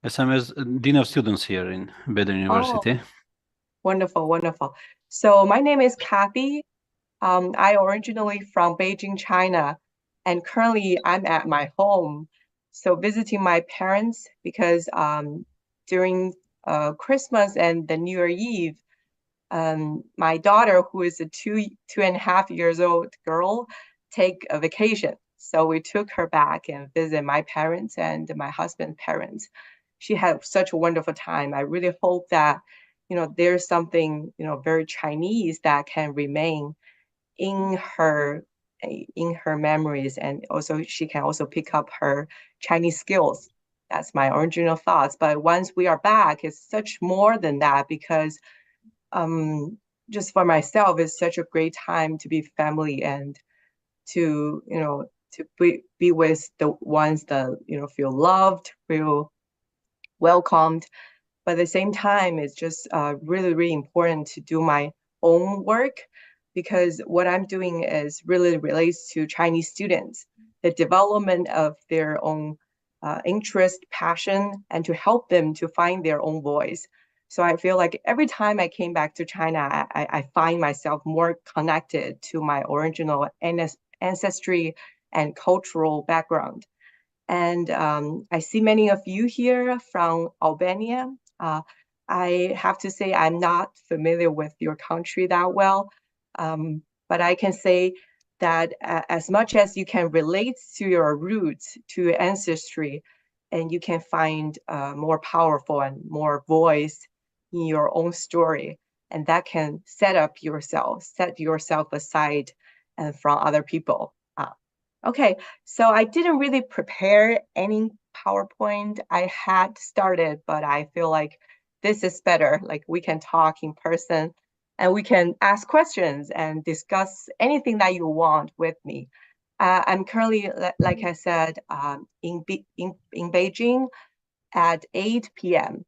Yes, I'm as Dean of Students here in Baden Oh, University. wonderful, wonderful. So my name is Kathy. I originally from Beijing, China, and currently I'm at my home. So visiting my parents because during Christmas and the New Year Eve, my daughter, who is a 2.5 years old girl, take a vacation. So we took her back and visit my parents and my husband's parents. She had such a wonderful time. I really hope that, there's something, very Chinese that can remain in her in her memories, and also she can also pick up her Chinese skills. That's my original thoughts. But once we are back, it's such more than that because um, just for myself, it's such a great time to be family and to, to be with the ones that, feel loved, feel welcomed. But at the same time, it's just really, really important to do my own work because what I'm doing is really relates to Chinese students, the development of their own interest, passion, and to help them to find their own voice. So I feel like every time I came back to China, I find myself more connected to my original ancestry and cultural background. And I see many of you here from Albania. Uh, I have to say I'm not familiar with your country that well, but I can say that as much as you can relate to your roots, to your ancestry, and you can find more powerful and more voice in your own story, and that can set yourself aside and from other people. Okay, so I didn't really prepare any PowerPoint. I had started, but I feel like this is better. Like we can talk in person and we can ask questions and discuss anything that you want with me. I'm currently, like I said, in Beijing at 8 p.m.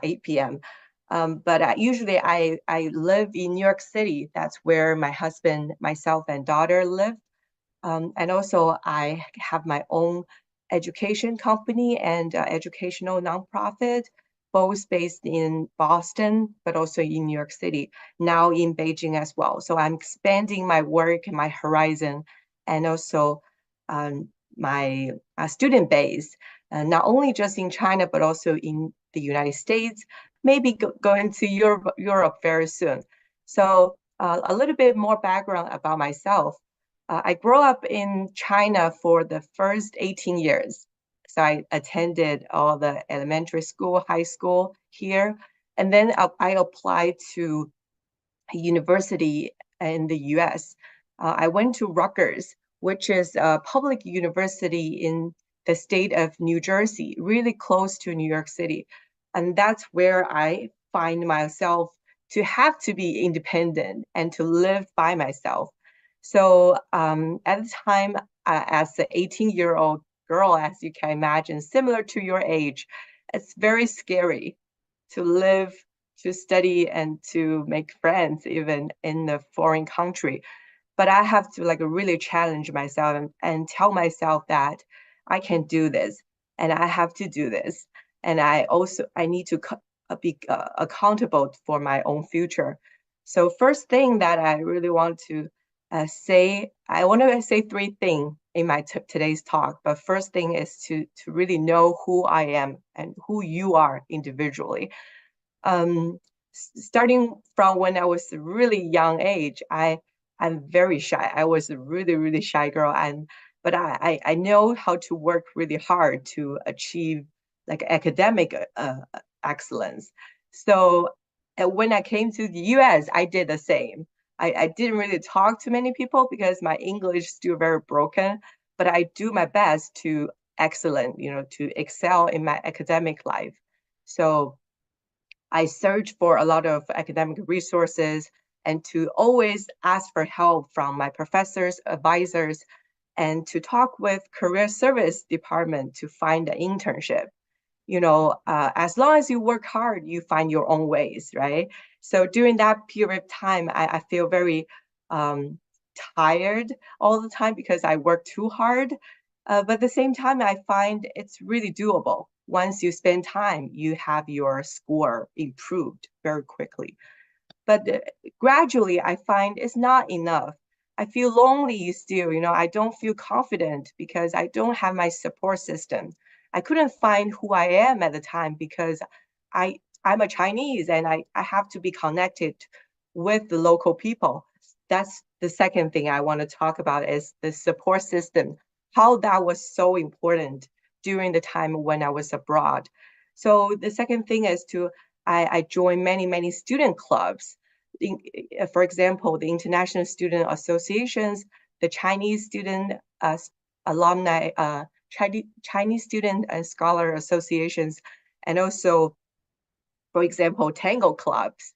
8 p.m. But usually I live in New York City. That's where my husband, myself, and daughter live. And also, I have my own education company and educational nonprofit, both based in Boston, but also in New York City, now in Beijing as well. So I'm expanding my work and my horizon, and also my student base, not only just in China, but also in the United States, maybe going to Europe very soon. So a little bit more background about myself. I grew up in China for the first 18 years. So I attended all the elementary school, high school here, and then I applied to a university in the US. I went to Rutgers, which is a public university in the state of New Jersey, really close to New York City. And that's where I find myself to have to be independent and to live by myself. So at the time, as an 18-year-old girl, as you can imagine, similar to your age, it's very scary to live, to study, and to make friends, even in a foreign country. But I have to like really challenge myself and tell myself that I can do this and I have to do this. And I need to be accountable for my own future. So first thing that I really want to say, I want to say three things in my today's talk. But first thing is to really know who I am and who you are individually. um, Starting from when I was a really young age, I'm very shy. I was a really, really shy girl, and but I know how to work really hard to achieve like academic excellence. So when I came to the US, I did the same. I didn't really talk to many people because my English is still very broken, but I do my best to excellent, to excel in my academic life. So I search for a lot of academic resources and to always ask for help from my professors, advisors, and to talk with career service department to find an internship. As long as you work hard, you find your own ways, right? So during that period of time, I feel very um, tired all the time because I work too hard. But at the same time, I find it's really doable. once you spend time, you have your score improved very quickly. But gradually, I find it's not enough. I feel lonely still, I don't feel confident because I don't have my support system. I couldn't find who I am at the time because I'm a Chinese and I have to be connected with the local people. That's the second thing I want to talk about is the support system, how that was so important during the time when I was abroad. So the second thing is I joined many student clubs. For example, the International Student Associations, the Chinese Student Alumni, Chinese Student and Scholar Associations, and also, for example, tango clubs.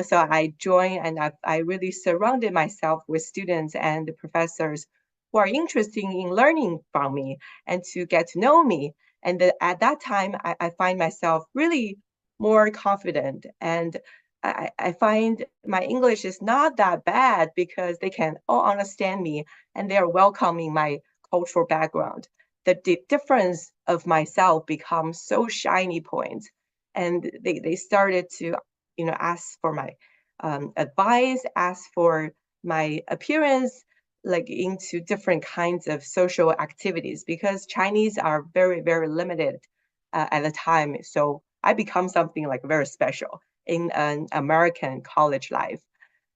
So I joined and I really surrounded myself with students and professors who are interested in learning from me and to get to know me. And at that time, I find myself really more confident. And I find my English is not that bad because they can all understand me and they are welcoming my cultural background. The difference of myself becomes so shiny points, and they started to ask for my advice, ask for my appearance, like into different kinds of social activities, because Chinese are very limited at the time. So I become something like very special in an American college life.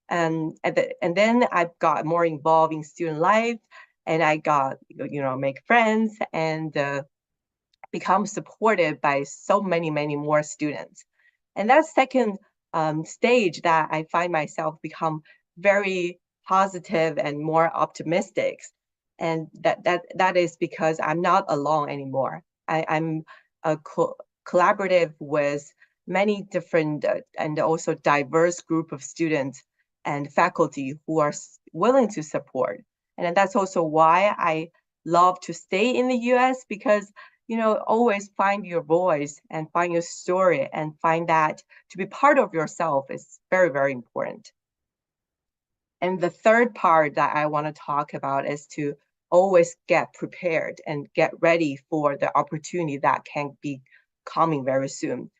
And then I got more involved in student life, and I got make friends and become supported by so many more students. And that second stage that I find myself become very positive and more optimistic. And that is because I'm not alone anymore. I'm a collaborative with many different and also diverse group of students and faculty who are willing to support. And that's also why I love to stay in the US, because always find your voice and find your story and find that to be part of yourself is very important. And the third part that I want to talk about is to always get prepared and get ready for the opportunity that can be coming very soon.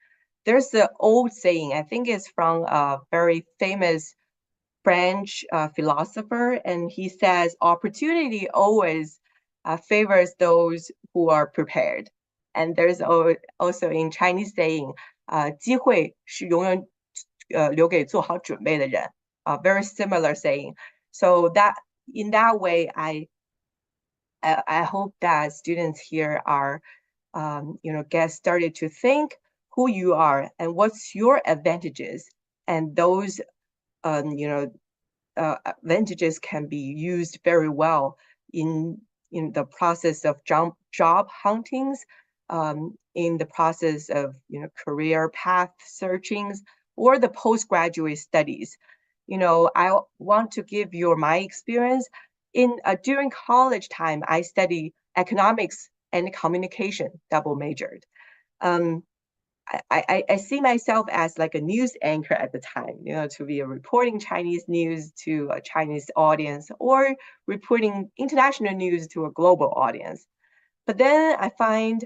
There's the old saying, I think it's from a very famous French philosopher, and he says opportunity always favors those who are prepared. And there's also in Chinese saying, 机会是永远留给做好准备的人. Very similar saying. So that in that way, I hope that students here are, get started to think who you are and what's your advantages, and those advantages can be used very well in the process of job huntings, in the process of career path searchings, or the postgraduate studies. I want to give you my experience. During college time, I study economics and communication, double majored. I see myself as like a news anchor at the time, to be reporting Chinese news to a Chinese audience or reporting international news to a global audience. But then I find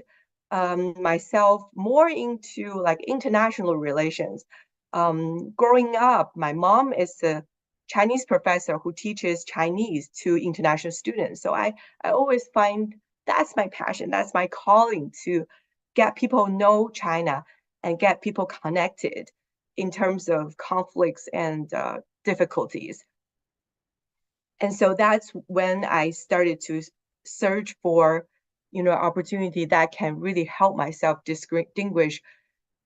myself more into like international relations. Growing up, my mom is a Chinese professor who teaches Chinese to international students. So I always find that's my passion, that's my calling, to get people know China and get people connected in terms of conflicts and difficulties. And so that's when I started to search for, opportunity that can really help myself distinguish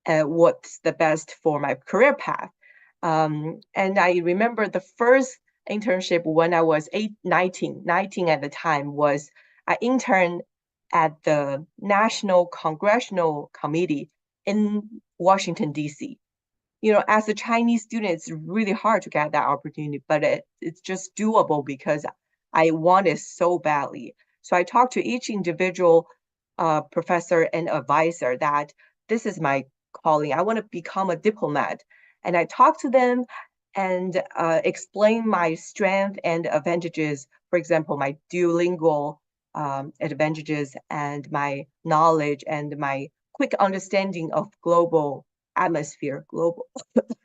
what's the best for my career path. And I remember the first internship when I was 19 at the time was I interned at the National Congressional Committee in Washington, D.C. As a Chinese student, it's really hard to get that opportunity, but it's just doable because I want it so badly. So I talked to each individual professor and advisor that this is my calling. I want to become a diplomat. And I talked to them and explain my strength and advantages. For example, my duolingual advantages and my knowledge and my quick understanding of global atmosphere, global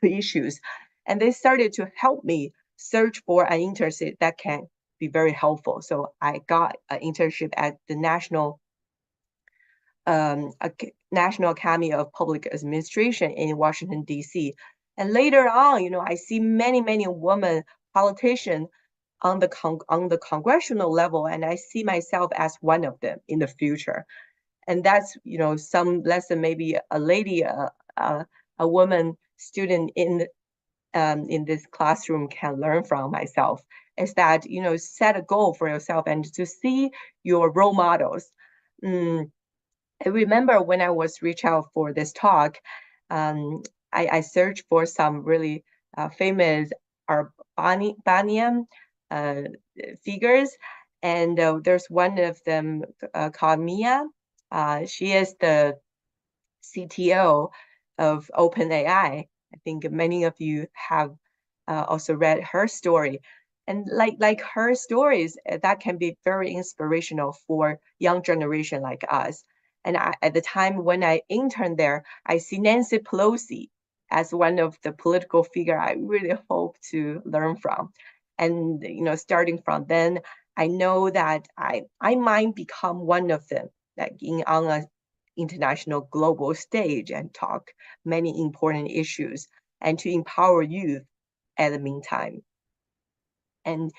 issues. And they started to help me search for an internship that can be very helpful. So I got an internship at the National Academy of Public Administration in Washington, D.C. And later on, I see many, many women politicians on the congressional level, and I see myself as one of them in the future. And that's, some lesson maybe a lady, a woman student in this classroom can learn from myself is that, set a goal for yourself and to see your role models. I remember when I was reached out for this talk, um, I searched for some really famous Albanian uh, figures, and there's one of them called Mia. She is the CTO of OpenAI. I think many of you have also read her story. And like her stories, that can be very inspirational for young generation like us. And at the time when I interned there, I see Nancy Pelosi as one of the political figure I really hope to learn from. And starting from then, I know that I might become one of them, like on a international global stage and talk many important issues and to empower youth at the meantime. And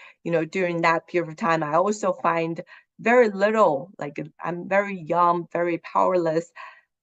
during that period of time, I also find very little, like I'm very young, very powerless,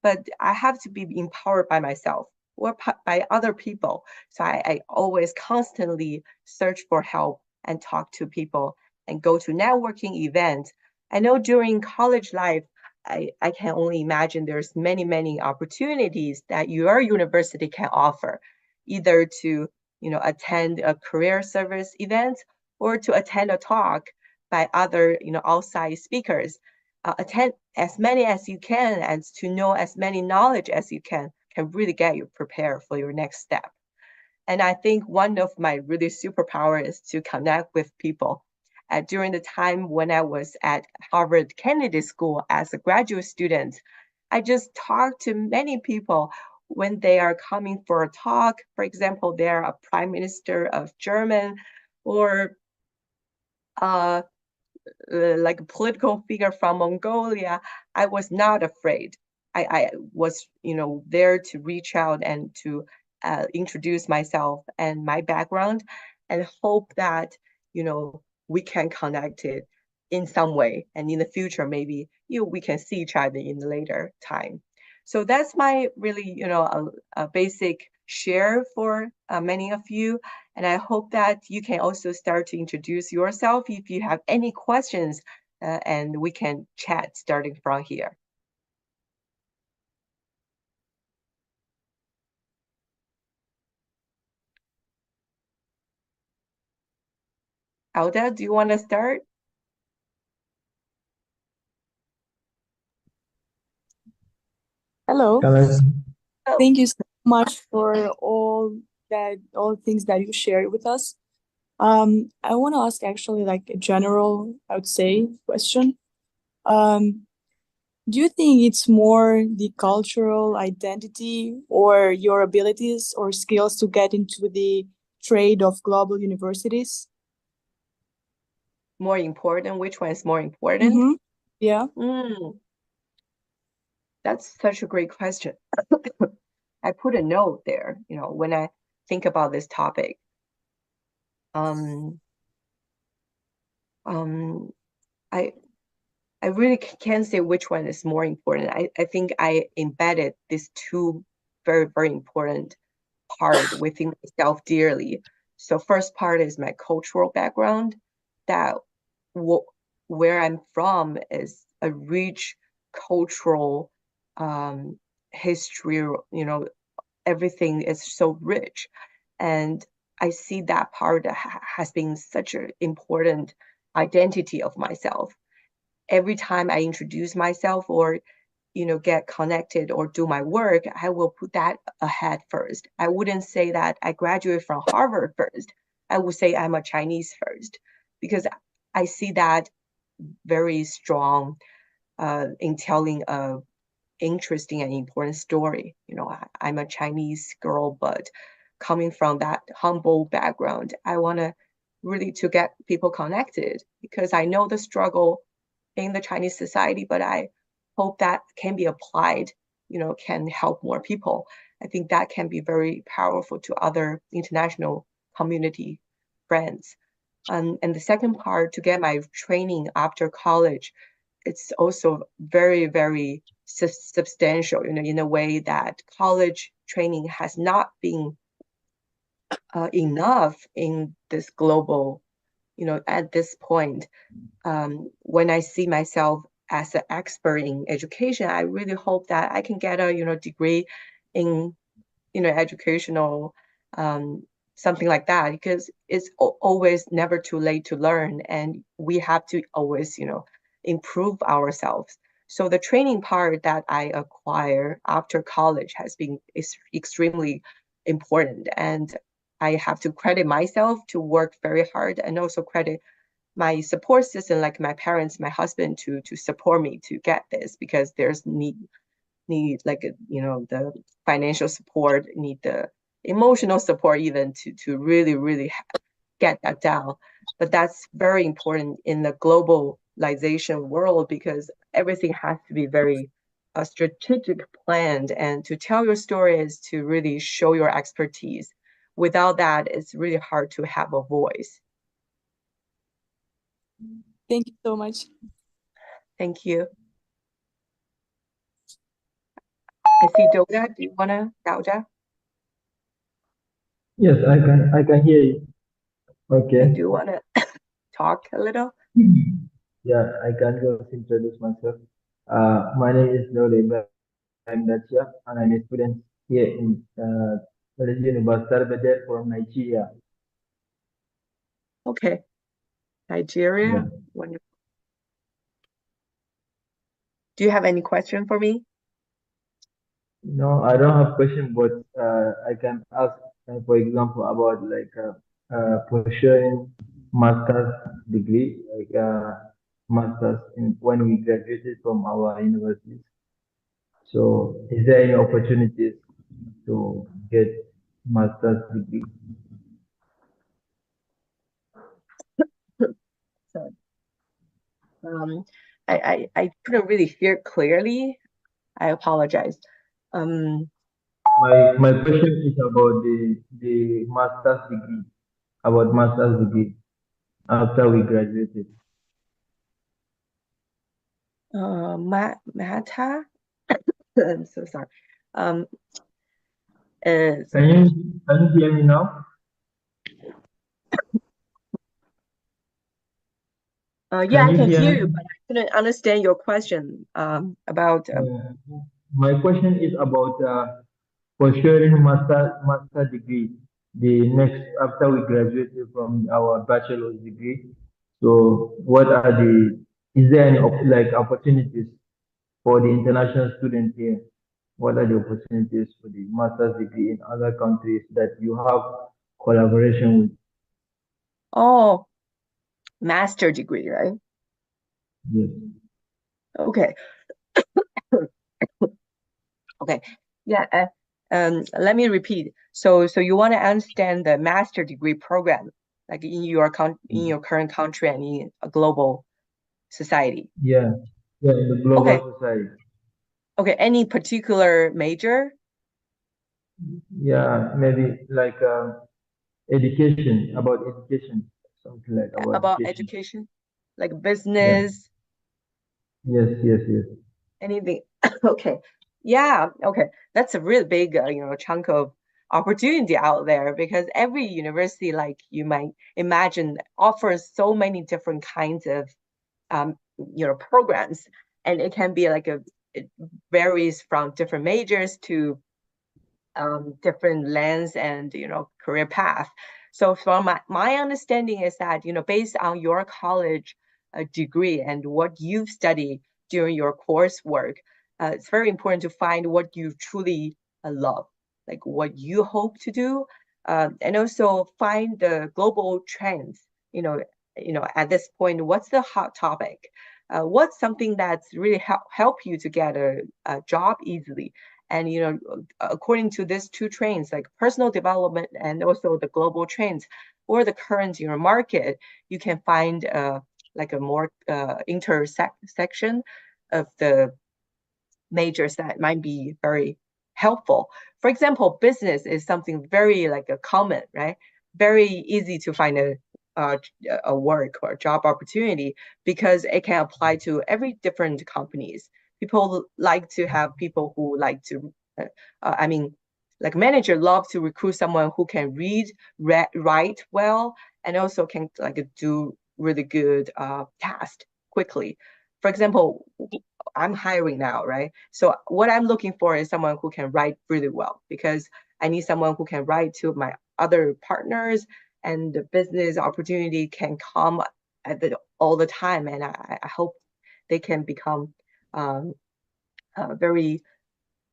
but I have to be empowered by myself or by other people. So I always constantly search for help and talk to people and go to networking events. I know during college life, I can only imagine there's many, many opportunities that your university can offer, either to attend a career service event or to attend a talk by other outside speakers. Attend as many as you can and to know as many knowledge as you can really get you prepared for your next step. And I think one of my really superpower is to connect with people. During the time when I was at Harvard Kennedy School as a graduate student, I just talked to many people when they are coming for a talk. For example, they're a prime minister of Germany or uh, like a political figure from Mongolia. I was not afraid. I was, there to reach out and to introduce myself and my background and hope that, we can connect it in some way. And in the future, maybe, we can see each other in the later time. So that's my really, a basic share for many of you. And I hope that you can also start to introduce yourself if you have any questions, and we can chat starting from here. Alda, do you want to start? Hello. Hello. Thank you so much for all things that you shared with us. I want to ask actually like a general, I would say, question. Do you think it's more the cultural identity or your abilities or skills to get into the trade of global universities? More important? Which one is more important? Mm-hmm. Yeah. That's such a great question. I put a note there, when I think about this topic. I really can't say which one is more important. I think I embedded these two very, very important part within myself dearly. So first part is my cultural background, that where I'm from is a rich cultural history, everything is so rich. And I see that part has been such an important identity of myself. Every time I introduce myself or get connected or do my work, I will put that ahead first. I wouldn't say that I graduated from Harvard first. I would say I'm a Chinese first, because I see that very strong in telling interesting and important story. You know, I'm a Chinese girl, but coming from that humble background, I want to really to get people connected because I know the struggle in the Chinese society, but I hope that can be applied, you know, can help more people. I think that can be very powerful to other international community friends. And the second part, to get my training after college, it's also very, very substantial, you know, in a way that college training has not been enough in this global, you know, at this point. When I see myself as an expert in education, I really hope that I can get a, you know, degree in, you know, educational, something like that, because it's always never too late to learn. And we have to always, you know, improve ourselves. So the training part that I acquire after college has been extremely important. And I have to credit myself to work very hard and also credit my support system, like my parents, my husband, to support me to get this, because there's need like, you know, the financial support, need the emotional support even to really get that down. But that's very important in the globalization world because everything has to be very strategic planned, and to tell your story is to really show your expertise. Without that, it's really hard to have a voice. Thank you so much. Thank you. I see Doja. Do you wanna, Doja? Yes, I can hear you. Okay. Do you wanna talk a little? Yeah, I can just introduce myself. My name is Nole Ibrahim Dacia, and I'm a student here in the University from Nigeria. Okay. Nigeria. Yeah. Wonderful. Do you have any question for me? No, I don't have question, but I can ask, for example, about like pursuing master's degree, like master's in when we graduated from our universities. So, is there any opportunities to get master's degree? So, I couldn't really hear clearly. I apologize. My question is about the master's degree, about master's degree after we graduated. Mata. I'm so sorry. Can you hear me now? Yeah, I Can you can hear hear me? you, but I couldn't understand your question. About My question is about pursuing master degree, the next after we graduated from our bachelor's degree. So, what are the is there any like opportunities for the international students here? What are the opportunities for the master's degree in other countries that you have collaboration with? oh, master degree, right? Yes. Okay. Okay. Yeah. Let me repeat. So you want to understand the master degree program, like in your in your current country and in a global society. Yeah. Yeah, in the Okay. global society. Okay. Any particular major? Yeah, maybe like education, about education, something like about About education. education, like Yeah. business, Yes. anything? Okay. Yeah. Okay. That's a really big, you know, chunk of opportunity out there because every university, like you might imagine, offers so many different kinds of, you know, programs, and it can be like it varies from different majors to different lands and, you know, career path. So from my understanding is that, you know, based on your college degree and what you've studied during your coursework, it's very important to find what you truly love, like what you hope to do, and also find the global trends. You know, at this point, what's the hot topic? what's something that's really help you to get a job easily. And according to these two trends, like personal development and also the global trends or the current market, you can find like a more intersection of the majors that might be very helpful. For example, business is something very like a common, right? Very easy to find a work or a job opportunity because it can apply to every different companies. People like to have people who like to, like manager love to recruit someone who can write well, and also can like do really good task quickly. For example, I'm hiring now, right? So what I'm looking for is someone who can write really well, because I need someone who can write to my other partners, and the business opportunity can come all the time. And I hope they can become very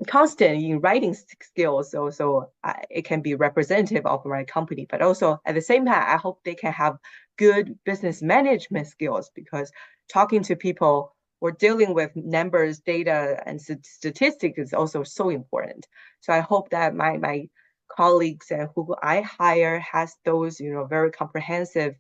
constant in writing skills, so it can be representative of my company. But also at the same time, I hope they can have good business management skills, because talking to people or dealing with numbers, data, and statistics is also so important. So I hope that my colleagues and who I hire has those very comprehensive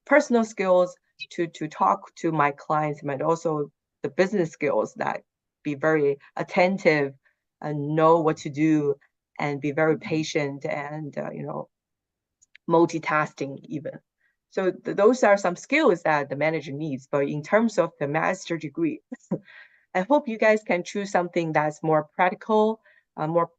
personal skills to talk to my clients, but also the business skills that be very attentive and know what to do and be very patient and multitasking even. So those are some skills that the manager needs. But in terms of the master degree, I hope you guys can choose something that's more practical, more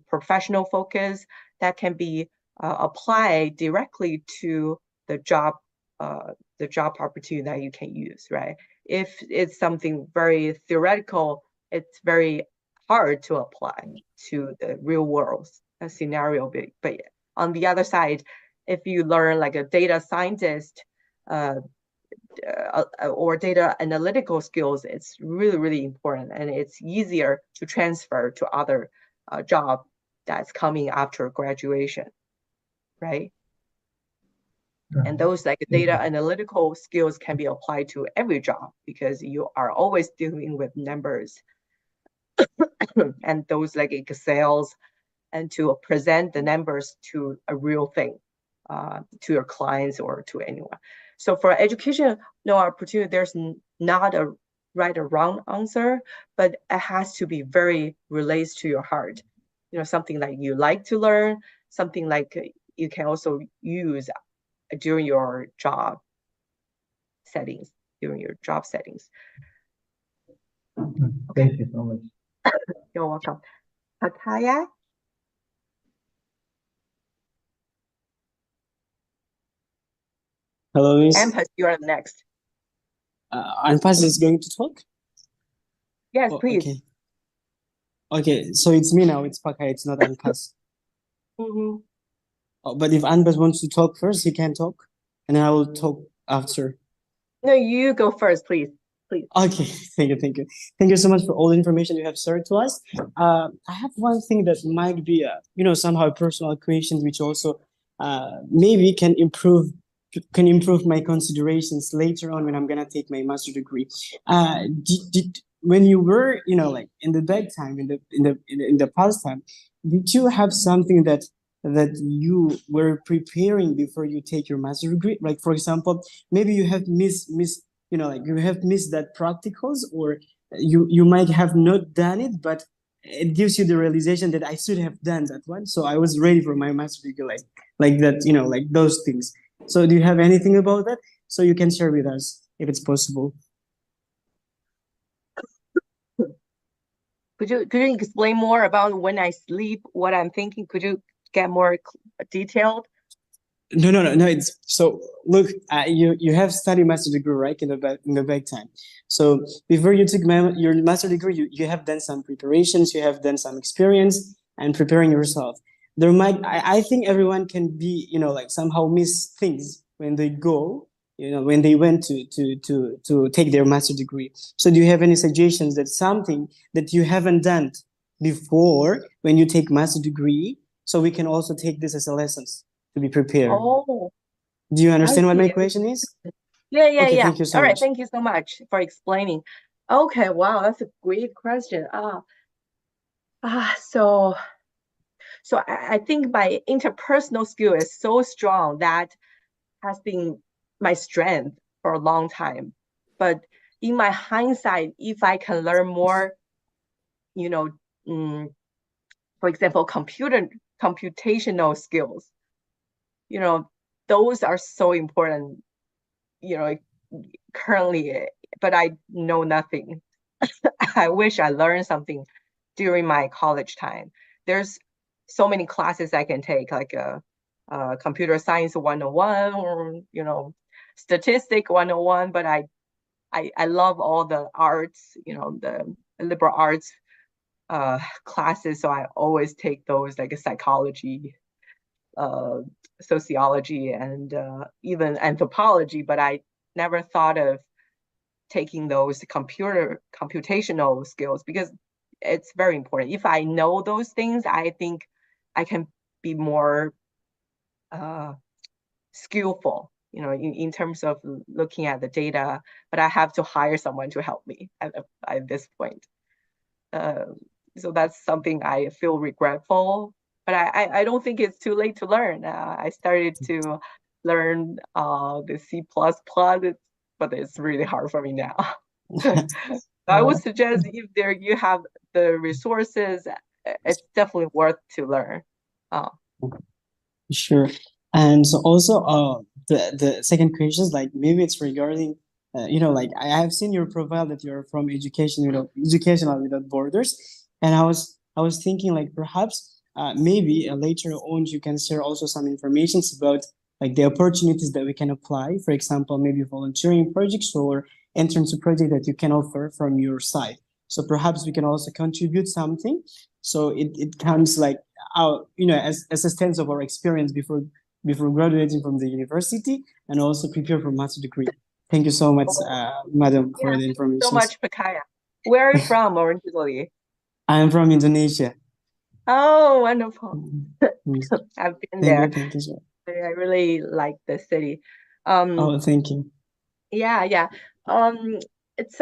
professional focus, that can be applied directly to the job opportunity that you can use, right? If it's something very theoretical, it's very hard to apply to the real world scenario. But on the other side, if you learn like a data scientist or data analytical skills, it's really, really important, and it's easier to transfer to other job that's coming after graduation, right? And those like data analytical skills can be applied to every job, because you are always dealing with numbers and those like Excels, and to present the numbers to a real thing, to your clients or to anyone. So for education, no opportunity, there's not a right or wrong answer, but it has to be very related to your heart. Something like you like to learn, something like you can also use during your job settings, Thank you so much. You're welcome. Pataya? Hello, Miss. Ampus, you're up next. Anpas is going to talk? Yes, Oh, please. okay. Okay, so it's me now. It's Pakaya. It's not Anpas. Mm-hmm. Oh, but if Anpas wants to talk first, he can talk, and then I will talk after. No, you go first, please. Okay, thank you. Thank you so much for all the information you have shared to us. I have one thing that might be, somehow a personal question, which also maybe can improve my considerations later on when I'm gonna take my master degree. When you were, like in the back time, in the past time, did you have something that you were preparing before you take your master degree? Like, for example, maybe you have missed you have missed that practicals, or you might have not done it, but it gives you the realization that I should have done that one. So I was ready for my master degree, like that, like those things. So do you have anything about that? So you can share with us if it's possible. Could you explain more about when I sleep, what I'm thinking? Could you get more detailed? No. It's so look. You have studied master degree, right? In the back time. So before you took your master degree, you have done some preparations. You have done some experience and preparing yourself. I think everyone can be, like somehow miss things when they go, when they went to take their master degree. So do you have any suggestions that something that you haven't done before when you take master degree, so we can also take this as a lesson to be prepared? Oh, do you understand what my question is? Yeah. Okay, thank you so All right, much. thank you so much for explaining. Okay, wow, that's a great question. So I think my interpersonal skill is so strong that has been my strength for a long time. But in my hindsight, if I can learn more, you know, for example, computational skills, those are so important, currently, but I know nothing. I wish I learned something during my college time. There's so many classes I can take, like computer science 101 or statistic 101, but I love all the arts, the liberal arts classes, so I always take those, like psychology, uh, sociology, and even anthropology, but I never thought of taking those computational skills because it's very important. If I know those things, I think I can be more skillful, in terms of looking at the data, but I have to hire someone to help me at this point. So that's something I feel regretful, but I don't think it's too late to learn. I started to learn the C++, but it's really hard for me now. I would suggest if you have the resources, it's definitely worth to learn. Sure. And so also, the second question is like maybe it's regarding, like I have seen your profile that you're from Educational Without Borders, and I was thinking like perhaps maybe later on you can share also some information about like the opportunities that we can apply. For example, maybe volunteering projects or internship project that you can offer from your side. So perhaps we can also contribute something. So it comes like as a sense of our experience before graduating from the university and also prepare for master degree. Thank you so much, madam, for the Thank you so information. much, Pakaya. Where are you from originally? I am from Indonesia. Oh, wonderful. Mm. I've been Thank there. you, thank you, sir. I really like the city. Oh, thank you. Yeah. It's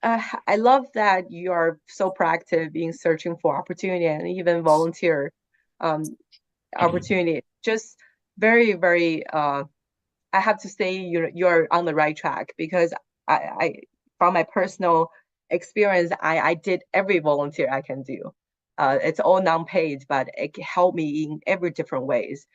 I love that you are so proactive in searching for opportunity and even volunteer opportunity. Just very, very I have to say you're on the right track because I from my personal experience, I did every volunteer I can do. It's all non-paid, but it helped me in every different ways.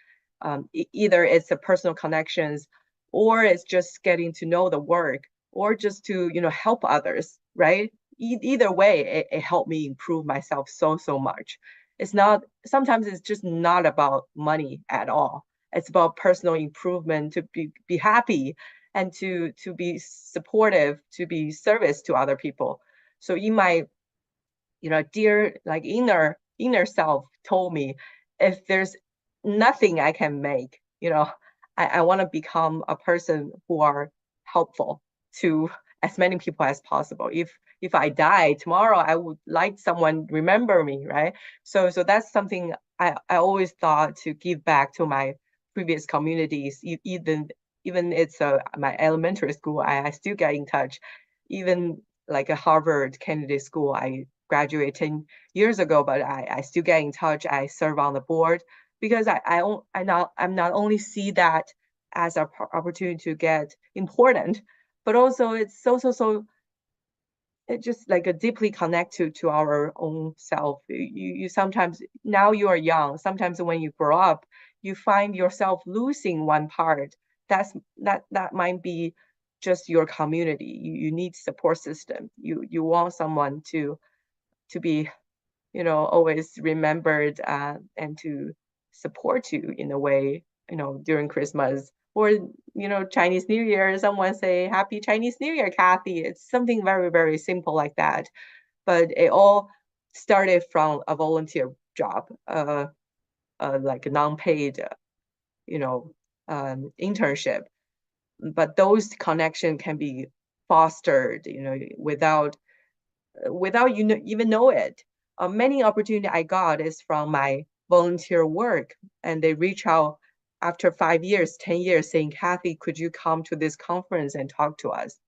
Either it's the personal connections, or it's just getting to know the work, or just to help others, right? Either way, it helped me improve myself so much. It's not sometimes it's just not about money at all. It's about personal improvement, to be happy, and to be supportive, to be service to other people. So in my dear like inner self told me, if there's nothing I can make, I want to become a person who are helpful to as many people as possible. If I die tomorrow, I would like someone remember me, right? So that's something I always thought to give back to my previous communities. Even it's my elementary school, I still get in touch. Even like a Harvard Kennedy School, I graduated 10 years ago, but I still get in touch. I serve on the board because I'm not only see that as an opportunity to get important, but also it's so it just like a deeply connected to our own self. You sometimes, now you are young, sometimes when you grow up, you find yourself losing one part. That might be just your community. You need support system. You want someone to be always remembered, and to support you in a way, during Christmas, or Chinese New Year, someone say Happy Chinese New Year, Kathy. It's something very, very simple like that, but it all started from a volunteer job, like a non-paid internship. But those connection can be fostered without you even know it. Many opportunity I got is from my volunteer work, and they reach out after 5 years, 10 years saying, Kathy, could you come to this conference and talk to us?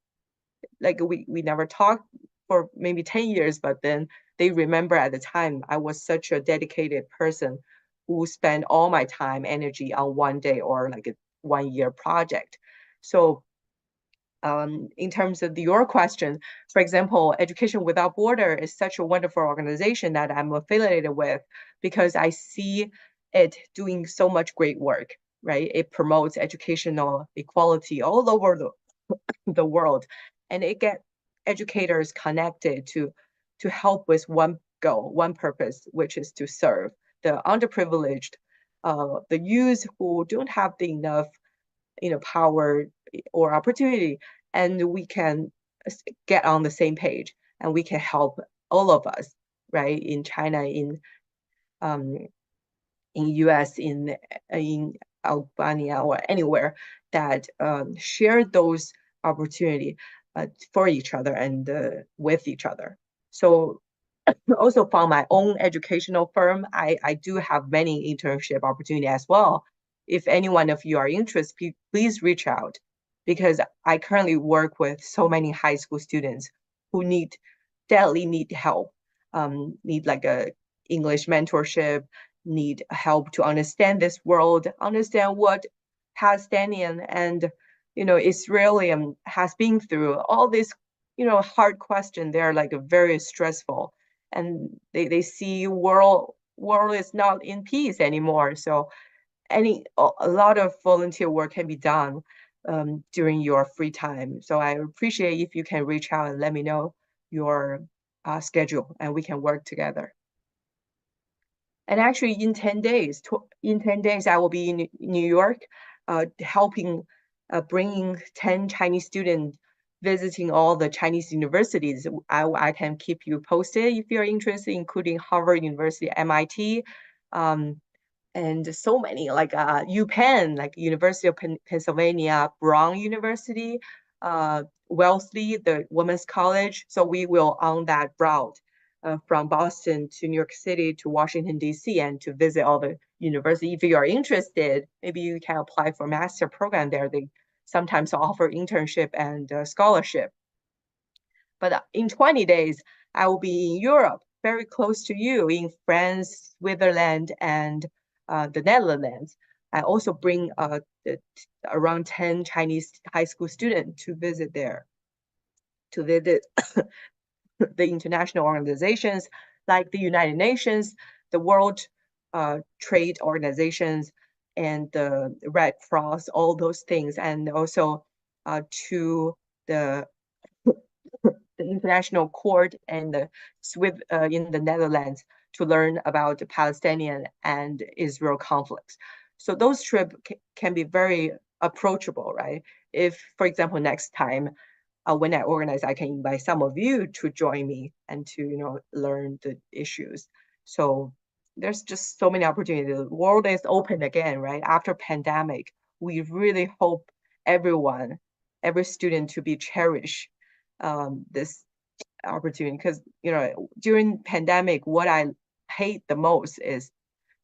Like we never talked for maybe 10 years, but then they remember at the time I was such a dedicated person who spent all my time, energy on one day or like a 1 year project. So in terms of your question, for example, Education Without Border is such a wonderful organization that I'm affiliated with because I see it doing so much great work, right? It promotes educational equality all over the world, and it gets educators connected to help with one goal, one purpose, which is to serve the underprivileged, the youth who don't have the enough power or opportunity, and we can get on the same page and we can help all of us, right? In China, in US, in Albania, or anywhere that share those opportunity for each other and with each other. So also from my own educational firm, I do have many internship opportunity as well. If any one of you are interested, please reach out, because I currently work with so many high school students who definitely need help, need like a English mentorship, need help to understand this world, understand what Palestinian and Israeli has been through. All this hard question. They're like very stressful, and they see world is not in peace anymore. So a lot of volunteer work can be done during your free time. So I appreciate if you can reach out and let me know your schedule, and we can work together. And actually, in 10 days, I will be in New York, helping bringing 10 Chinese students visiting all the Chinese universities. I can keep you posted if you're interested, including Harvard University, MIT, and so many, like UPenn, like University of Pennsylvania, Brown University, Wellesley, the Women's College. So we will on that route from Boston to New York City to Washington, D.C., and to visit all the universities. If you are interested, maybe you can apply for master program there. They sometimes offer internship and scholarship. But in 20 days, I will be in Europe, very close to you, in France, Switzerland, and the Netherlands. I also bring around 10 Chinese high school students to visit there, to visit the international organizations like the United Nations, the World Trade Organizations, and the Red Cross, all those things, and also to the International Court and in the Netherlands to learn about the Palestinian and Israel conflicts. So those trips can be very approachable, right? If, for example, next time when I organize, I can invite some of you to join me and to learn the issues. So there's just so many opportunities. The world is open again, right? After pandemic, we really hope every student to be cherished this opportunity, because during pandemic, what I hate the most is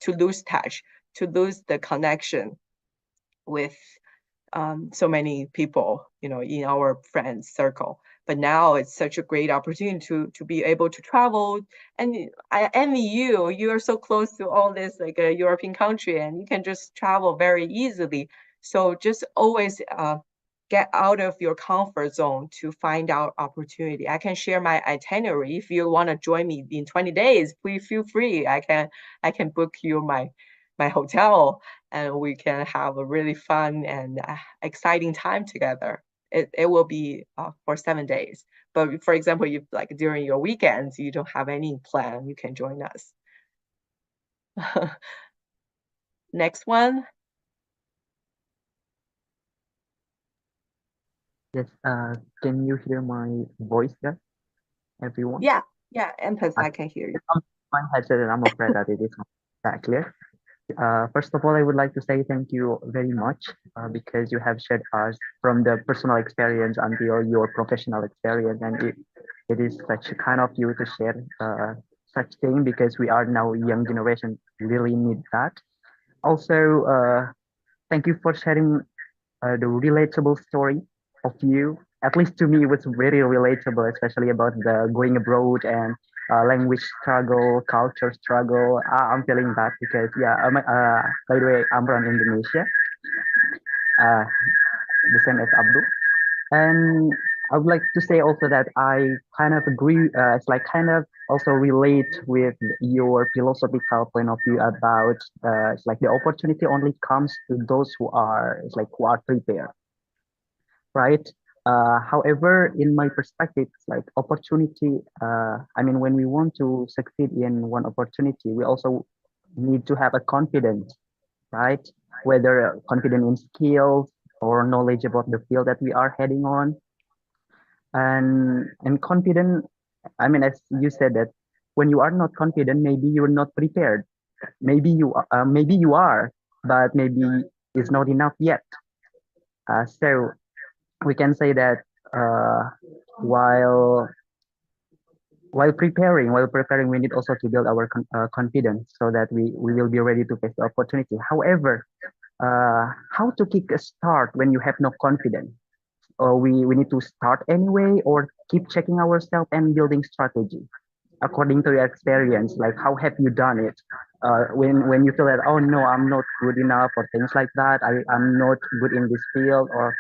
to lose touch, to lose the connection with so many people in our friends circle. But now it's such a great opportunity to be able to travel, and I envy you. You are so close to all this, like a European country, and you can just travel very easily. So just always get out of your comfort zone to find out opportunity. I can share my itinerary. If you want to join me in 20 days, please feel free. I can book you my hotel, and we can have a really fun and exciting time together. It will be for 7 days. But for example, if like during your weekends you don't have any plan, you can join us. Next one. Yes, can you hear my voice there, everyone? Yeah, Empath, I can hear you. My headset, and I'm afraid that it is not that clear. First of all, I would like to say thank you very much because you have shared us from the personal experience until your professional experience, and it is such a kind of you to share such thing, because we are now young generation really need that. Also, Thank you for sharing the relatable story of you. At least to me, it was very relatable, especially about the going abroad and language struggle, culture struggle. I'm feeling that because, yeah, by the way, I'm from Indonesia, uh, the same as Abdul. And I would like to say also that I kind of agree, it's like kind of also relate with your philosophical point of view about it's like the opportunity only comes to those who are, it's like who are prepared, right? However, in my perspective, it's like opportunity, I mean, when we want to succeed in one opportunity, we also need to have a confidence, right? Whether confident in skills or knowledge about the field that we are heading on, and confident. I mean, as you said that when you are not confident, maybe you're not prepared. Maybe you are, but maybe it's not enough yet. So we can say that uh, while while preparing, we need also to build our confidence so that we will be ready to face the opportunity. However, how to kick a start when you have no confidence? Or we need to start anyway, or keep checking ourselves and building strategy according to your experience. Like, how have you done it? When you feel that, oh no, I'm not good enough, or things like that, I'm not good in this field, or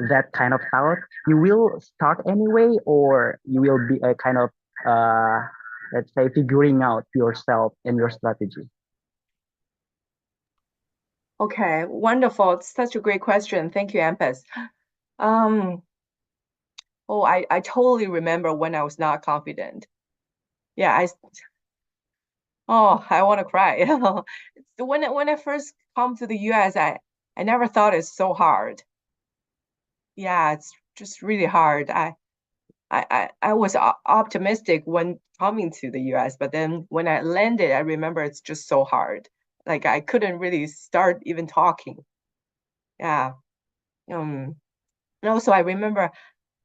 that kind of thought, you will start anyway, or you will be a kind of uh, let's say figuring out yourself and your strategy. Okay, wonderful. It's such a great question. Thank you, Ampes. Oh, I totally remember when I was not confident. Yeah, I want to cry. When I first come to the US, I never thought it's so hard. Yeah, it's just really hard. I was optimistic when coming to the US, but then when I landed, I remember it's just so hard. Like I couldn't really start even talking. Yeah. And also I remember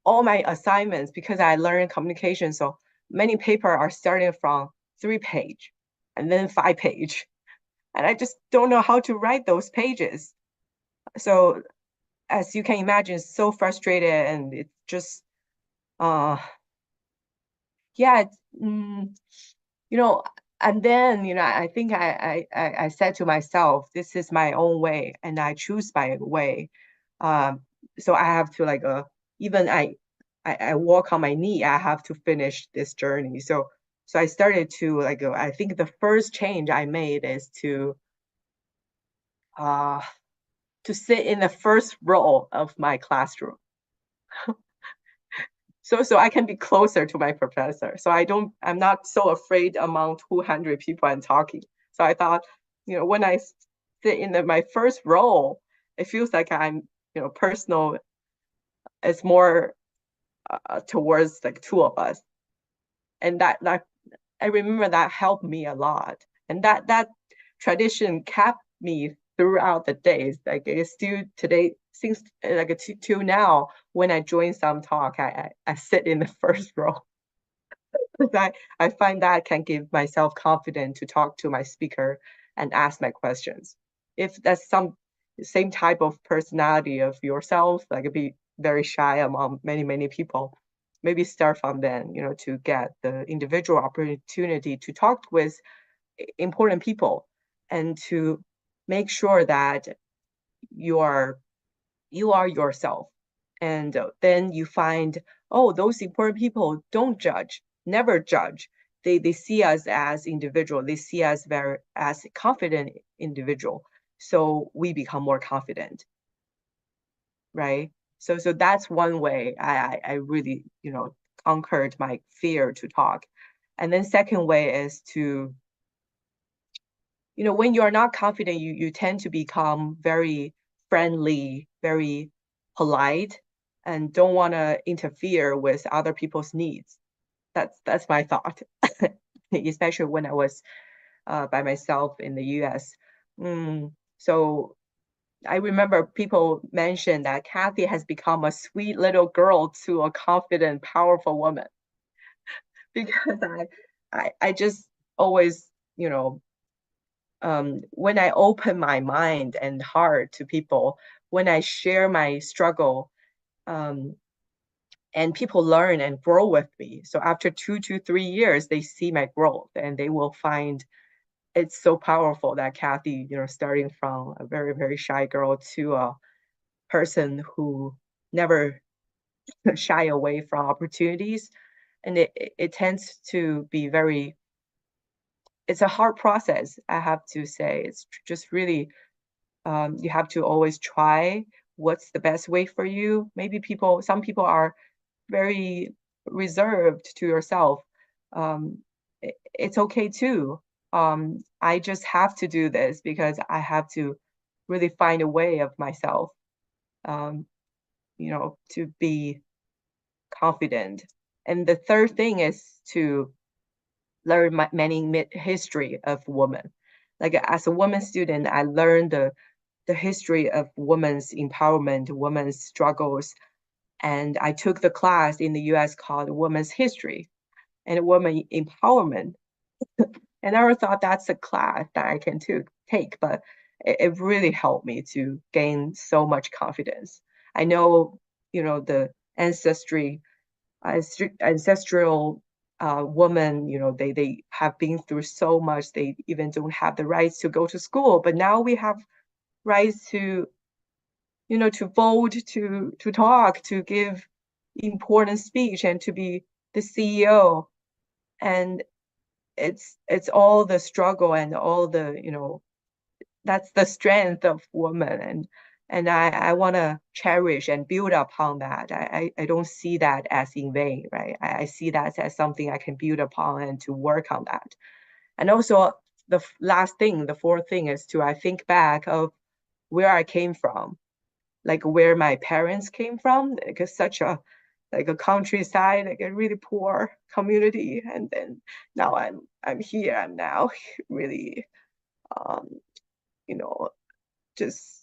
all my assignments because I learned communication. So many paper are starting from 3 page and then 5 page. And I just don't know how to write those pages. So as you can imagine, it's so frustrated and it's just yeah, you know, and then I think I said to myself, this is my own way and I choose my way. So I have to like even I walk on my knee, I have to finish this journey. So I started to like I think the first change I made is uh to sit in the first row of my classroom. So I can be closer to my professor. So I'm not so afraid among 200 people and talking. So I thought, when I sit in my first row, it feels like I'm, personal. It's more towards like two of us, and that I remember that helped me a lot, and that tradition kept me throughout the days. Like it's still today, since like till now, when I join some talk, I sit in the first row. I find that can give myself confidence to talk to my speaker and ask my questions. If that's some same type of personality of yourself, like be very shy among many people, maybe start from then, to get the individual opportunity to talk with important people and to make sure that you are yourself. And then you find, oh, those important people don't judge, never judge. They see us as individual. They see us as confident individual. So we become more confident, right? So that's one way I really, conquered my fear to talk. And then second way is to, when you are not confident, you tend to become very friendly, very polite, and don't want to interfere with other people's needs. That's my thought, especially when I was by myself in the US. So I remember people mentioned that Kathy has become a sweet little girl to a confident, powerful woman because I just always, when I open my mind and heart to people, when I share my struggle, and people learn and grow with me. So after 2 to 3 years, they see my growth and they will find it's so powerful that Kathy, starting from a very, very shy girl to a person who never shy away from opportunities. And it tends to be it's a hard process, I have to say. It's just really, you have to always try what's the best way for you. Maybe some people are very reserved to yourself. It's okay too. I just have to do this because I have to really find a way of myself, to be confident. And the third thing is to learn many history of women. Like as a woman student, I learned the history of women's empowerment, women's struggles. And I took the class in the US called Women's History and Women Empowerment. And I never thought that's a class that I can take, but it really helped me to gain so much confidence. I know, the ancestral women, they have been through so much. They even don't have the rights to go to school, but now we have rights to, to vote, to talk, to give important speech, and to be the CEO. And it's all the struggle and all the, that's the strength of women. And I want to cherish and build upon that. I don't see that as in vain, right? I see that as something I can build upon and to work on that. And also the last thing, the fourth thing is I think back of where I came from, like where my parents came from, because such a countryside, like a really poor community. And then now I'm here. I'm now really, just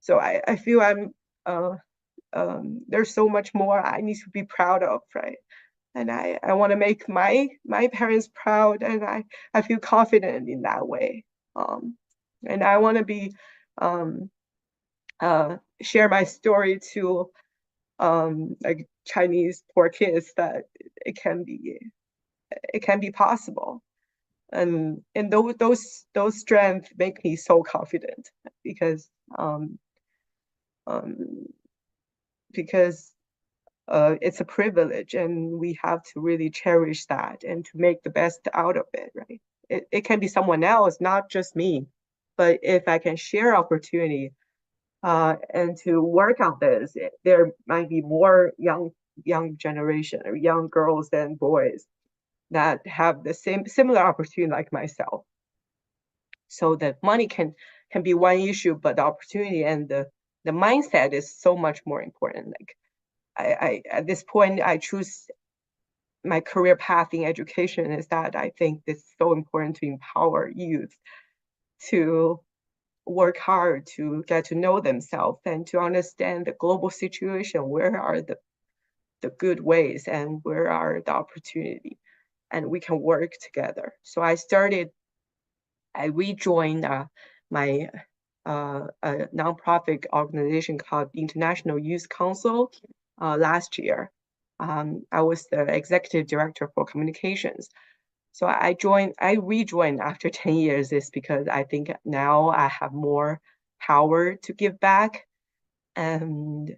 so I feel there's so much more I need to be proud of, right? And I want to make my parents proud, and I feel confident in that way. And I want to be share my story to like Chinese poor kids that it can be possible. And those strengths make me so confident because it's a privilege, and we have to really cherish that and to make the best out of it, right? It can be someone else, not just me, but if I can share opportunity and to work on this, there might be more young generation or young girls and boys that have the similar opportunity like myself. So the money can be one issue, but the opportunity and the mindset is so much more important. Like I at this point, I choose my career path in education is that I think it's so important to empower youth to work hard, to get to know themselves and to understand the global situation. Where are the good ways and where are the opportunity, and we can work together. So I rejoined my a nonprofit organization called International Youth Council last year. I was the executive director for communications. So I rejoined after 10 years is because I think now I have more power to give back. And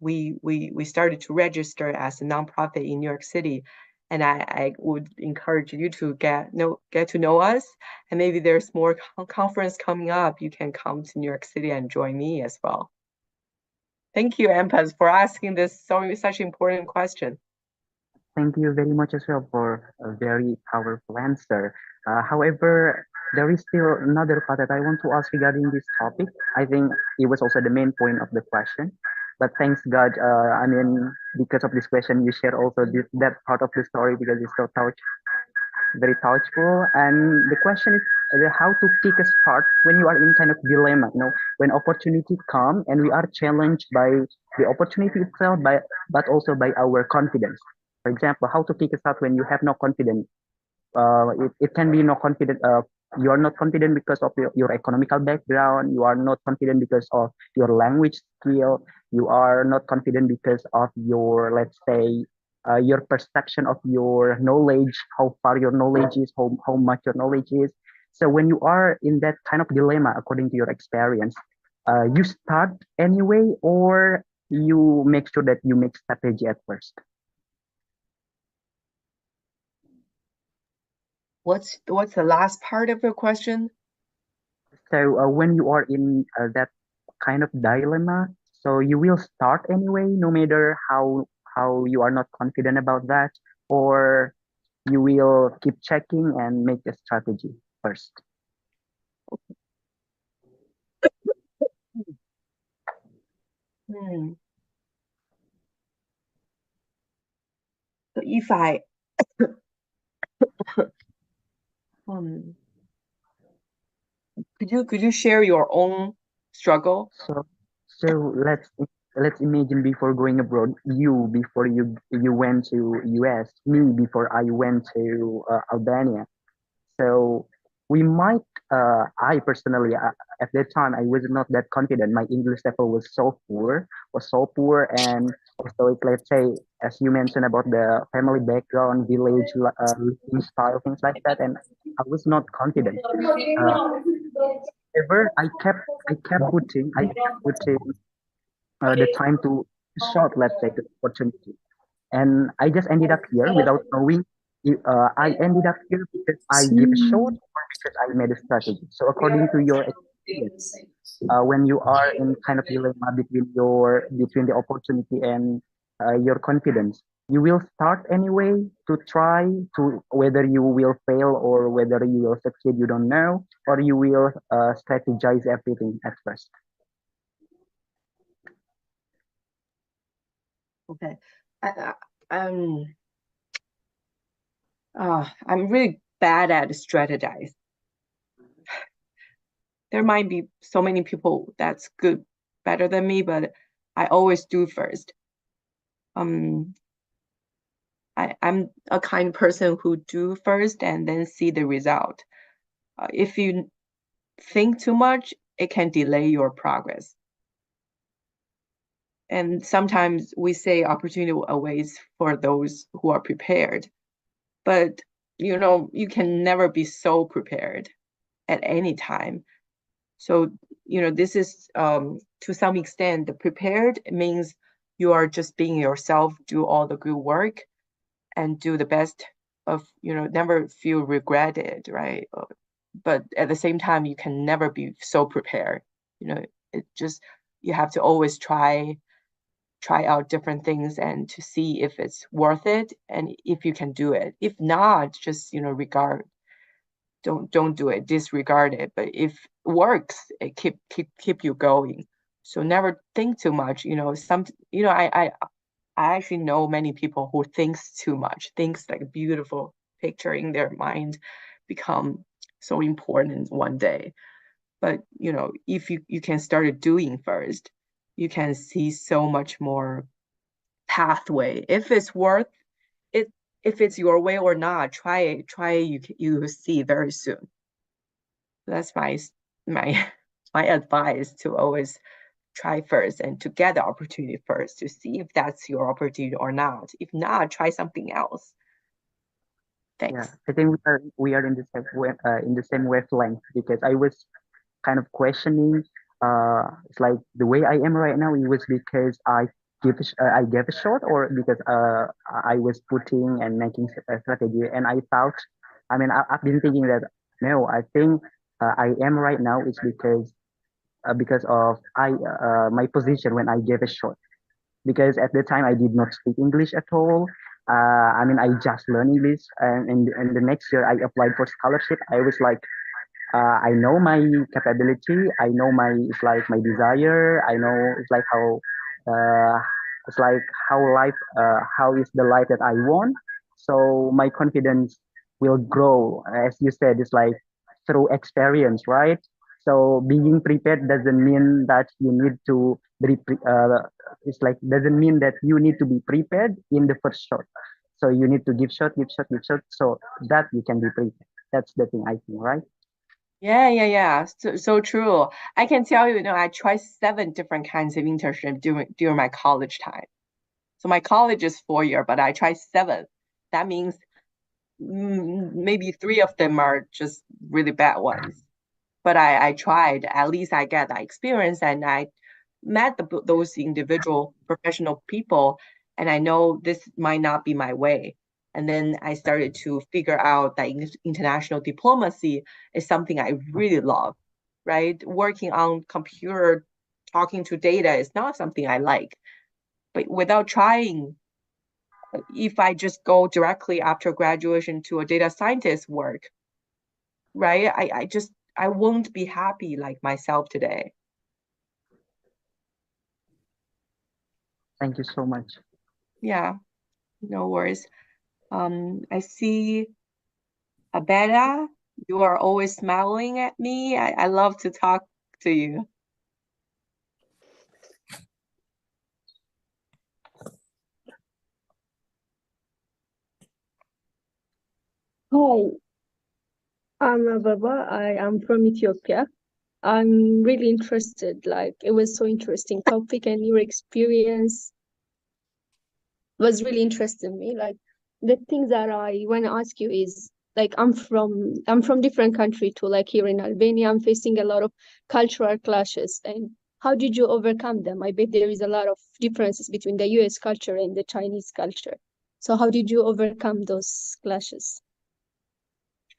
we started to register as a nonprofit in New York City. And I would encourage you to get to know us. And maybe there's more conference coming up. You can come to New York City and join me as well. Thank you, Ampaz, for asking this such important question. Thank you very much as well for a very powerful answer. However, there is still another part that I want to ask regarding this topic. I think it was also the main point of the question. But thanks God, I mean, because of this question, you share also that part of the story because it's so very touchful. And the question is how to kick a start when you are in kind of dilemma, when opportunity come and we are challenged by the opportunity itself, but also by our confidence. For example, how to kick a start when you have no confidence. It can be no confidence you are not confident because of your economical background. You are not confident because of your language skill. You are not confident because of your, let's say, your perception of your knowledge, how far your knowledge is, how much your knowledge is. So when you are in that kind of dilemma, according to your experience, you start anyway, or you make sure that you make strategy at first. What's the last part of your question? So when you are in that kind of dilemma, so you will start anyway, no matter how you are not confident about that, or you will keep checking and make a strategy first. Hmm. So if I um could you share your own struggle? So let's imagine before going abroad, before you went to US, me before I went to Albania. So we might, I personally, at that time, I was not that confident. My English level was so poor. And also, let's say, as you mentioned about the family background, village living style, things like that. And I was not confident. Uh, However, I kept putting the time to short, let's say, the opportunity. And I just ended up here without knowing. I ended up here because I give a shot or because I made a strategy. So according to your experience, when you are in kind of dilemma between the opportunity and your confidence, you will start anyway to try to whether you will fail or whether you will succeed. You don't know, or you will strategize everything at first. Okay. I, um I'm really bad at strategize. There might be so many people that's good, better than me, but I always do first. I'm a kind person who do first and then see the result. If you think too much, it can delay your progress. And sometimes we say opportunity awaits for those who are prepared. But you can never be so prepared at any time. So, this is to some extent the prepared means you are just being yourself, do all the good work and do the best of, never feel regretted, right? But at the same time, you can never be so prepared. It just, you have to always try out different things and to see if it's worth it and if you can do it. If not, just don't do it, disregard it. But if it works, it keep you going. So never think too much. I actually know many people who thinks too much, thinks like a beautiful picture in their mind become so important one day. But if you can start doing first, you can see so much more pathway. If it's worth it, if it's your way or not, try it. You see very soon. That's my my advice, to always try first and to get the opportunity first to see if that's your opportunity or not. If not, try something else. Yeah, Thanks. I think we are in the same wavelength because I was kind of questioning. It's like the way I am right now. It was because I gave a shot, or because I was putting and making a strategy, and I thought. I mean, I've been thinking that no, I think I am right now is because of my position when I gave a shot, because at the time I did not speak English at all. I mean, I just learned English, and in the next year I applied for scholarship. I was like, I know my capability. I know it's like my desire. I know it's like uh, how is the life that I want. So my confidence will grow. As you said, it's like through experience, right? So being prepared doesn't mean that you need to it's like doesn't mean that you need to be prepared in the first shot. So you need to give shot, give shot, give shot, so that you can be prepared. That's the thing I think, right? Yeah. So true. I can tell you, I tried 7 different kinds of internship during my college time. So my college is 4 year, but I tried 7. That means maybe 3 of them are just really bad ones. But I tried. At least I get that experience, and I met those individual professional people, and I know this might not be my way. And then I started to figure out that international diplomacy is something I really love, right? Working on computer, talking to data is not something I like. But without trying, if I just go directly after graduation to a data scientist work, right? I won't be happy like myself today. Thank you so much. Yeah, no worries. I see Abeda, you are always smiling at me. I love to talk to you. Hi, I'm Ababa. I am from Ethiopia. I'm really interested. Like, it was so interesting topic, and your experience was really interesting me. Like, the things that I want to ask you is like I'm from different country too. Like here in Albania, I'm facing a lot of cultural clashes. And how did you overcome them? I bet there is a lot of differences between the US culture and the Chinese culture. So how did you overcome those clashes?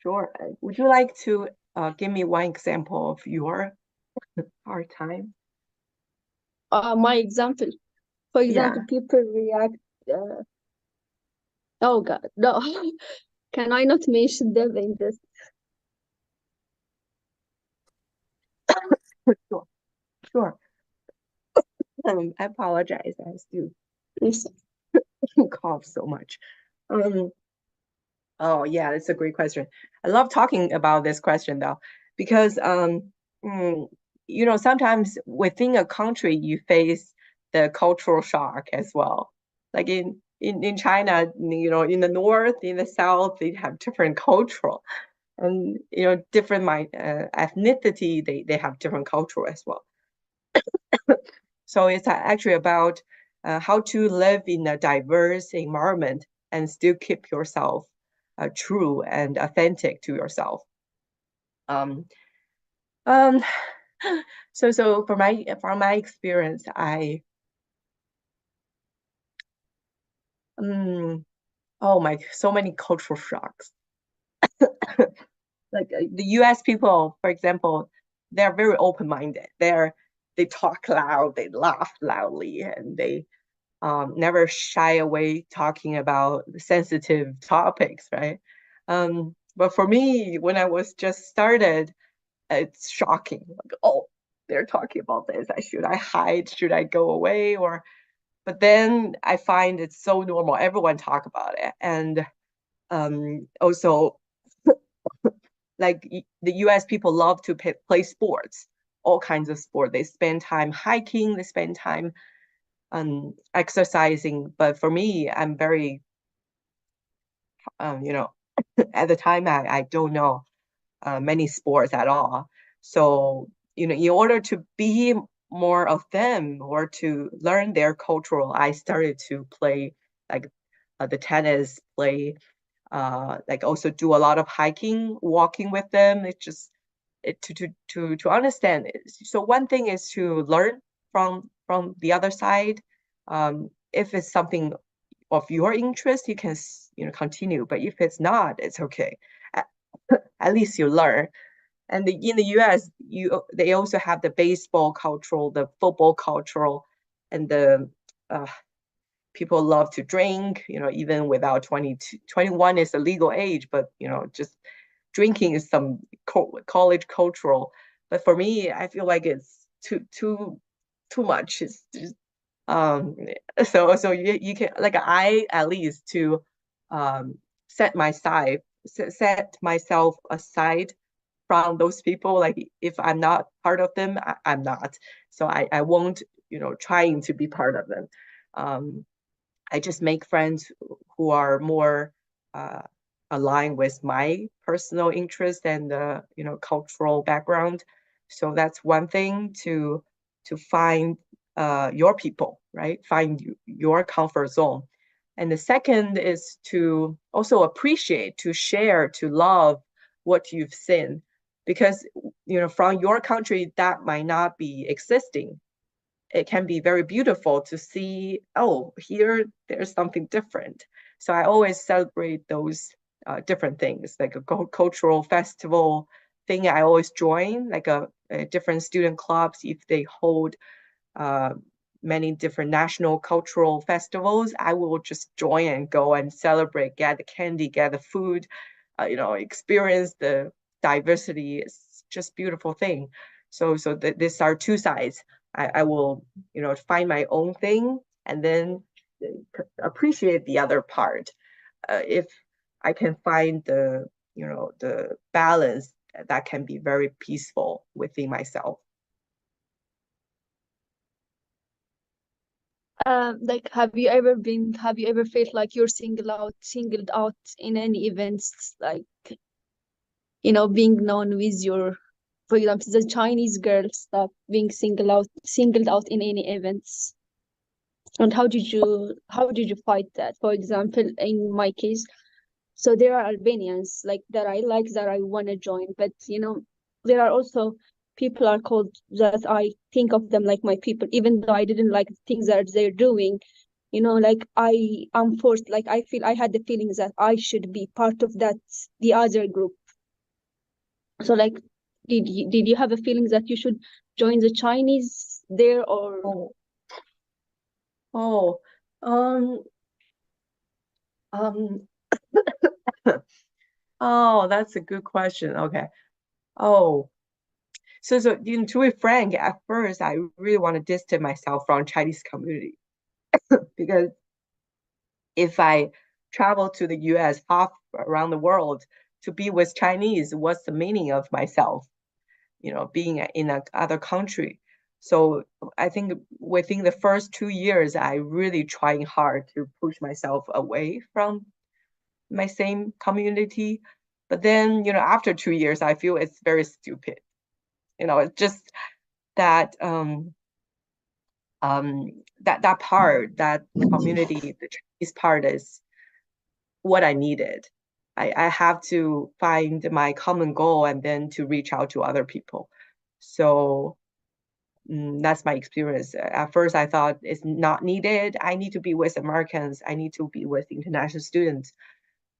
Sure. Would you like to give me one example of your hard time? My example. For Yeah. example, people react. Oh God, no! Can I not mention them in this? Sure. I apologize. I still Yes. cough so much. Oh yeah, that's a great question. I love talking about this question though, because mm, sometimes within a country you face the cultural shock as well. Like in China, in the north, in the south, they have different cultural, and different ethnicity. They have different cultural as well. So it's actually about how to live in a diverse environment and still keep yourself true and authentic to yourself. Um, um, so from my experience, oh my, so many cultural shocks. Like the U.S. people, for example, they're very open-minded. They talk loud, they laugh loudly, and they never shy away talking about sensitive topics, right? But for me, when I was just started, it's shocking. Like, oh, they're talking about this. Should I hide? Should I go away? But then I find it's so normal. Everyone talk about it, and also like the U.S. people love to play sports, all kinds of sport. They spend time hiking. They spend time exercising. But for me, I'm very at the time I don't know many sports at all. So in order to be more of them or to learn their cultural, I started to play like the tennis, play like also do a lot of hiking, walking with them. It's just to understand it. So one thing is to learn from the other side. If it's something of your interest, you can continue. But if it's not, it's okay. At least you learn. And in the US, they also have the baseball cultural, the football cultural, and the people love to drink. Even without 21 is the legal age, but just drinking is some college cultural. But for me, I feel like it's too much. It's just, um, so you can, like, I at least to set myself aside from those people. Like if I'm not part of them, I'm not. So I won't trying to be part of them. Um, I just make friends who are more uh, open minded, and still keep themselves true. And I think that's the most important thing. So for me, I feel like it's two much. It's just, you can, like, I at least to set myself aside from those people. Like if I'm not part of them, I'm not. So I won't trying to be part of them. Um, I just make friends who are more, uh, align with my personal interest and cultural background. So that's one thing, to find your people, right? Find your comfort zone. And the second is to also appreciate, to share, to love what you've seen, because from your country that might not be existing. It can be very beautiful to see, oh, here there's something different. So I always celebrate those different things, like a cultural festival thing. I always join, like a different student clubs, if they hold many different national cultural festivals, I will just join and go and celebrate, get the candy, get the food, experience the diversity. It's just beautiful thing. So these are two sides. I will, find my own thing and then appreciate the other part. If I can find the balance, that can be very peaceful within myself. Like, have you ever felt like you're singled out in any events, like, being known with your, for example, the Chinese girls that being singled out in any events? And how did you fight that? For example, in my case, so there are Albanians that I want to join, but there are also people are called that I think of them like my people, even though I didn't like the things that they're doing. I am forced, I had the feelings that I should be part of the other group. So did you have a feeling that you should join the Chinese there, or? Oh, um, oh, that's a good question. Okay. Oh, so to be frank, at first I really want to distance myself from Chinese community because if I travel to the US, half around the world, to be with Chinese, what's the meaning of myself? Being in another country. So I think within the first 2 years, I really trying hard to push myself away from my same community. But then, after 2 years, I feel it's very stupid. It's just that that part, that community, the Chinese part is what I needed. I have to find my common goal and then to reach out to other people. So that's my experience. At first, I thought it's not needed. I need to be with Americans. I need to be with international students.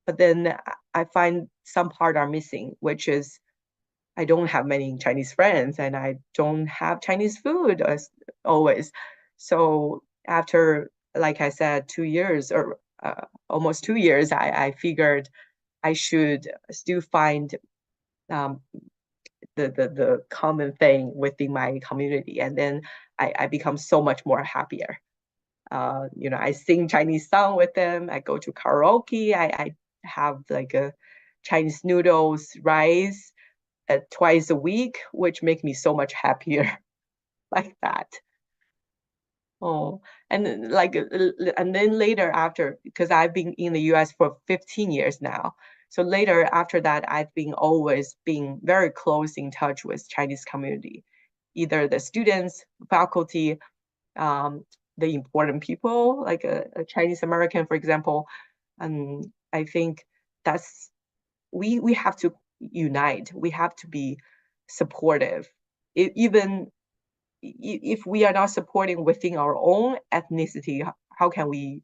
But then I find some part are missing, which is I don't have many Chinese friends and I don't have Chinese food as always. So after, like I said, 2 years or almost 2 years, I figured I should still find the common thing within my community, and then I become so much more happier. I sing Chinese song with them. I go to karaoke. I have like a Chinese noodles, rice twice a week, which make me so much happier like that. Oh, and then later after, because I've been in the US for 15 years now. So later after that, I've been always being very close in touch with Chinese community, either the students, faculty, the important people, like a Chinese American, for example. And I think that's, we have to unite. We have to be supportive. Even if we are not supporting within our own ethnicity, how can we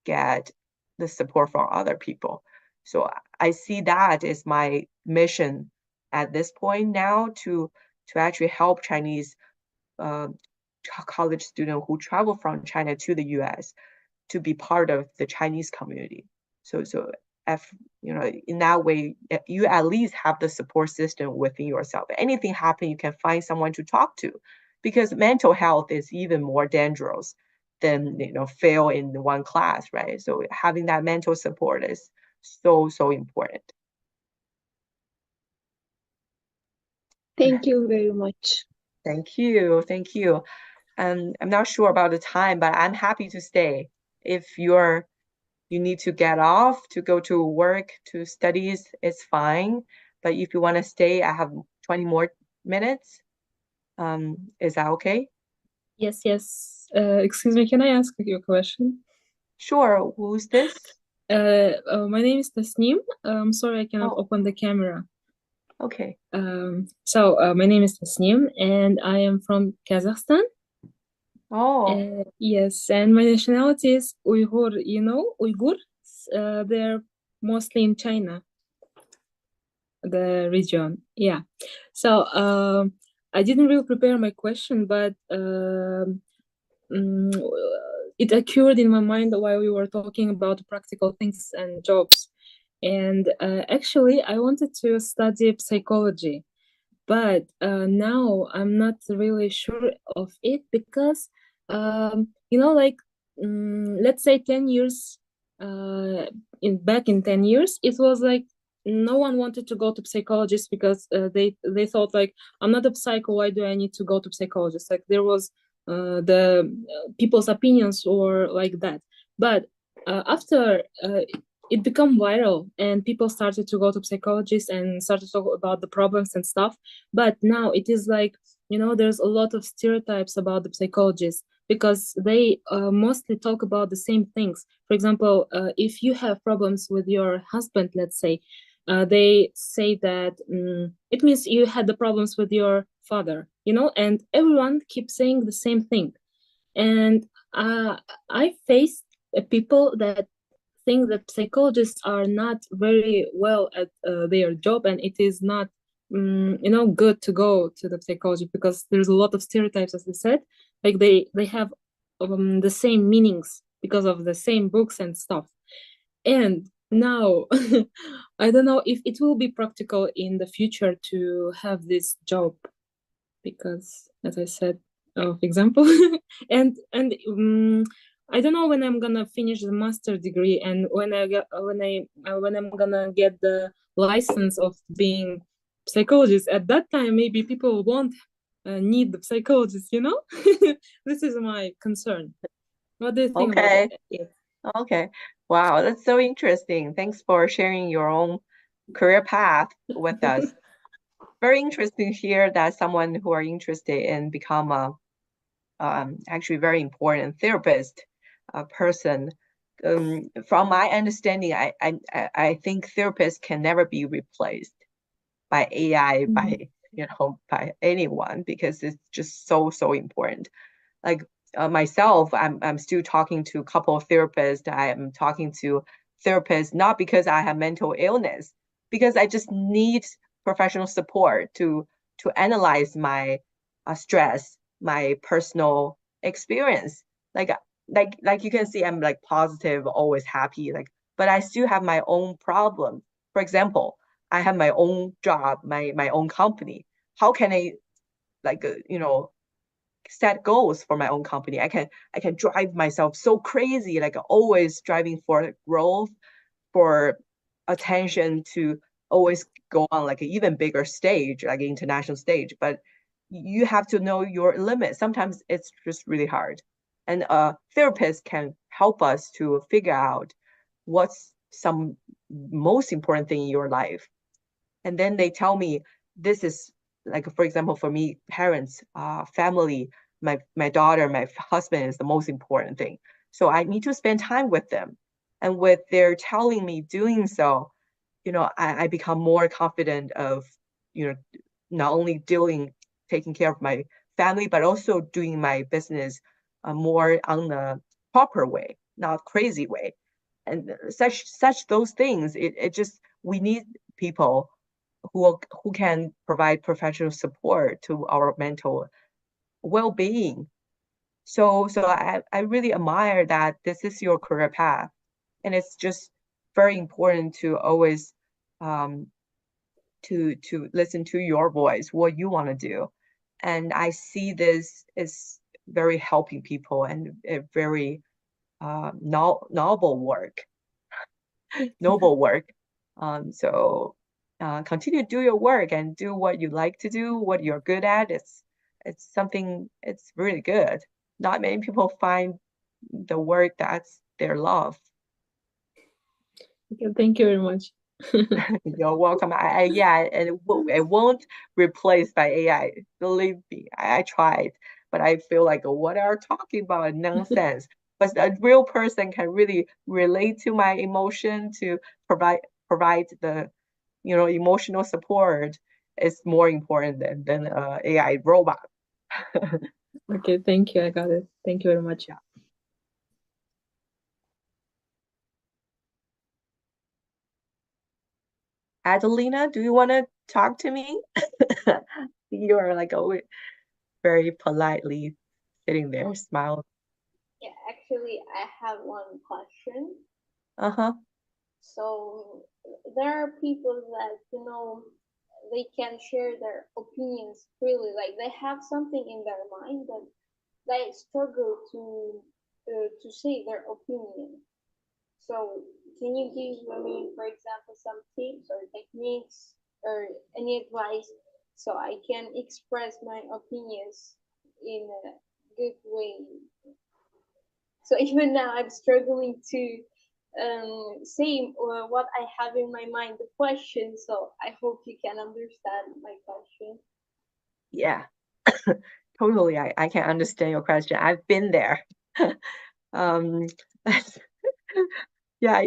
get the support from other people? So I see that as my mission at this point now, to actually help Chinese college students who travel from China to the US to be part of the Chinese community. So if in that way, you at least have the support system within yourself. If anything happen, you can find someone to talk to, because mental health is even more dangerous than fail in one class, right? So having that mental support is so important. Thank you very much. Thank you. I'm not sure about the time, but I'm happy to stay if you're you need to get off to go to work, to studies, it's fine. But if you want to stay, I have 20 more minutes. Is that okay? Yes, yes. Excuse me, can I ask you a question? Sure. Who's this? My name is Tasneem. Sorry, I cannot Oh, open the camera. okay. My name is Tasneem, and I am from Kazakhstan. Oh, Yes, and my nationality is Uyghur. You know, Uyghur. They're mostly in China, the region. Yeah. So, I didn't really prepare my question, but mm, it occurred in my mind while we were talking about practical things and jobs. And actually, I wanted to study psychology, but now I'm not really sure of it because, like, let's say 10 years, back in 10 years, it was like no one wanted to go to psychologists because they thought like, I'm not a psycho, why do I need to go to psychologist? Like there was the people's opinions or like that. But after it became viral and people started to go to psychologists and started to talk about the problems and stuff. But now it is like, there's a lot of stereotypes about the psychologists because they mostly talk about the same things. For example, if you have problems with your husband, let's say, they say that it means you had the problems with your father, and everyone keeps saying the same thing. And I faced people that think that psychologists are not very well at their job, and it is not good to go to the psychology because there's a lot of stereotypes, as I said, like they have the same meanings because of the same books and stuff. And now I don't know if it will be practical in the future to have this job because, as I said, of example, and I don't know when I'm gonna finish the master degree and when I'm gonna get the license of being psychologist. At that time, maybe people won't need the psychologist. This is my concern. What do you think about okay. it? Okay. Wow, that's so interesting. Thanks for sharing your own career path with us. Very interesting to hear that someone who are interested in become a actually very important therapist person. From my understanding, I think therapists can never be replaced by AI, by by anyone because it's just so important. Like myself, I'm still talking to a couple of therapists. I am talking to therapists not because I have mental illness, because I just need professional support to analyze my stress, my personal experience. Like you can see, I'm like positive, always happy. But I still have my own problem. For example, I have my own job, my own company. How can I like set goals for my own company? I can drive myself so crazy, like always striving for growth, for attention, to always go on like an even bigger stage, like an international stage. But you have to know your limit. Sometimes it's just really hard. And a therapist can help us to figure out what's some most important thing in your life. And then they tell me this is like, for example, for me, parents, family, my daughter, my husband is the most important thing. So I need to spend time with them. And with their telling me doing so, I become more confident of, not only taking care of my family, but also doing my business more on the proper way, not crazy way. And such those things, it just, we need people who can provide professional support to our mental well-being. So I really admire that this is your career path, and it's just very important to always um, to listen to your voice, what you want to do. And I see this as very helping people and a very noble work, noble work. So continue to do your work and do what you like to do, what you're good at. It's something, it's really good. Not many people find the work that's their love. Okay, thank you very much. You're welcome. Yeah, and it won't replace by AI. Believe me, I tried, but I feel like what are talking about nonsense. But a real person can really relate to my emotion to provide the emotional support is more important than AI robot. Okay, thank you. I got it. Thank you very much. Yeah. Adelina, do you want to talk to me? You are like always very politely sitting there, smiling. Yeah, actually, I have one question. Uh-huh. So there are people that, they can share their opinions freely, like they have something in their mind, but they struggle to say their opinion. So can you give me, for example, some tips or techniques or any advice so I can express my opinions in a good way? So even now, I'm struggling to say what I have in my mind, the question. So I hope you can understand my question. Yeah, totally. I can understand your question. I've been there. um, yeah,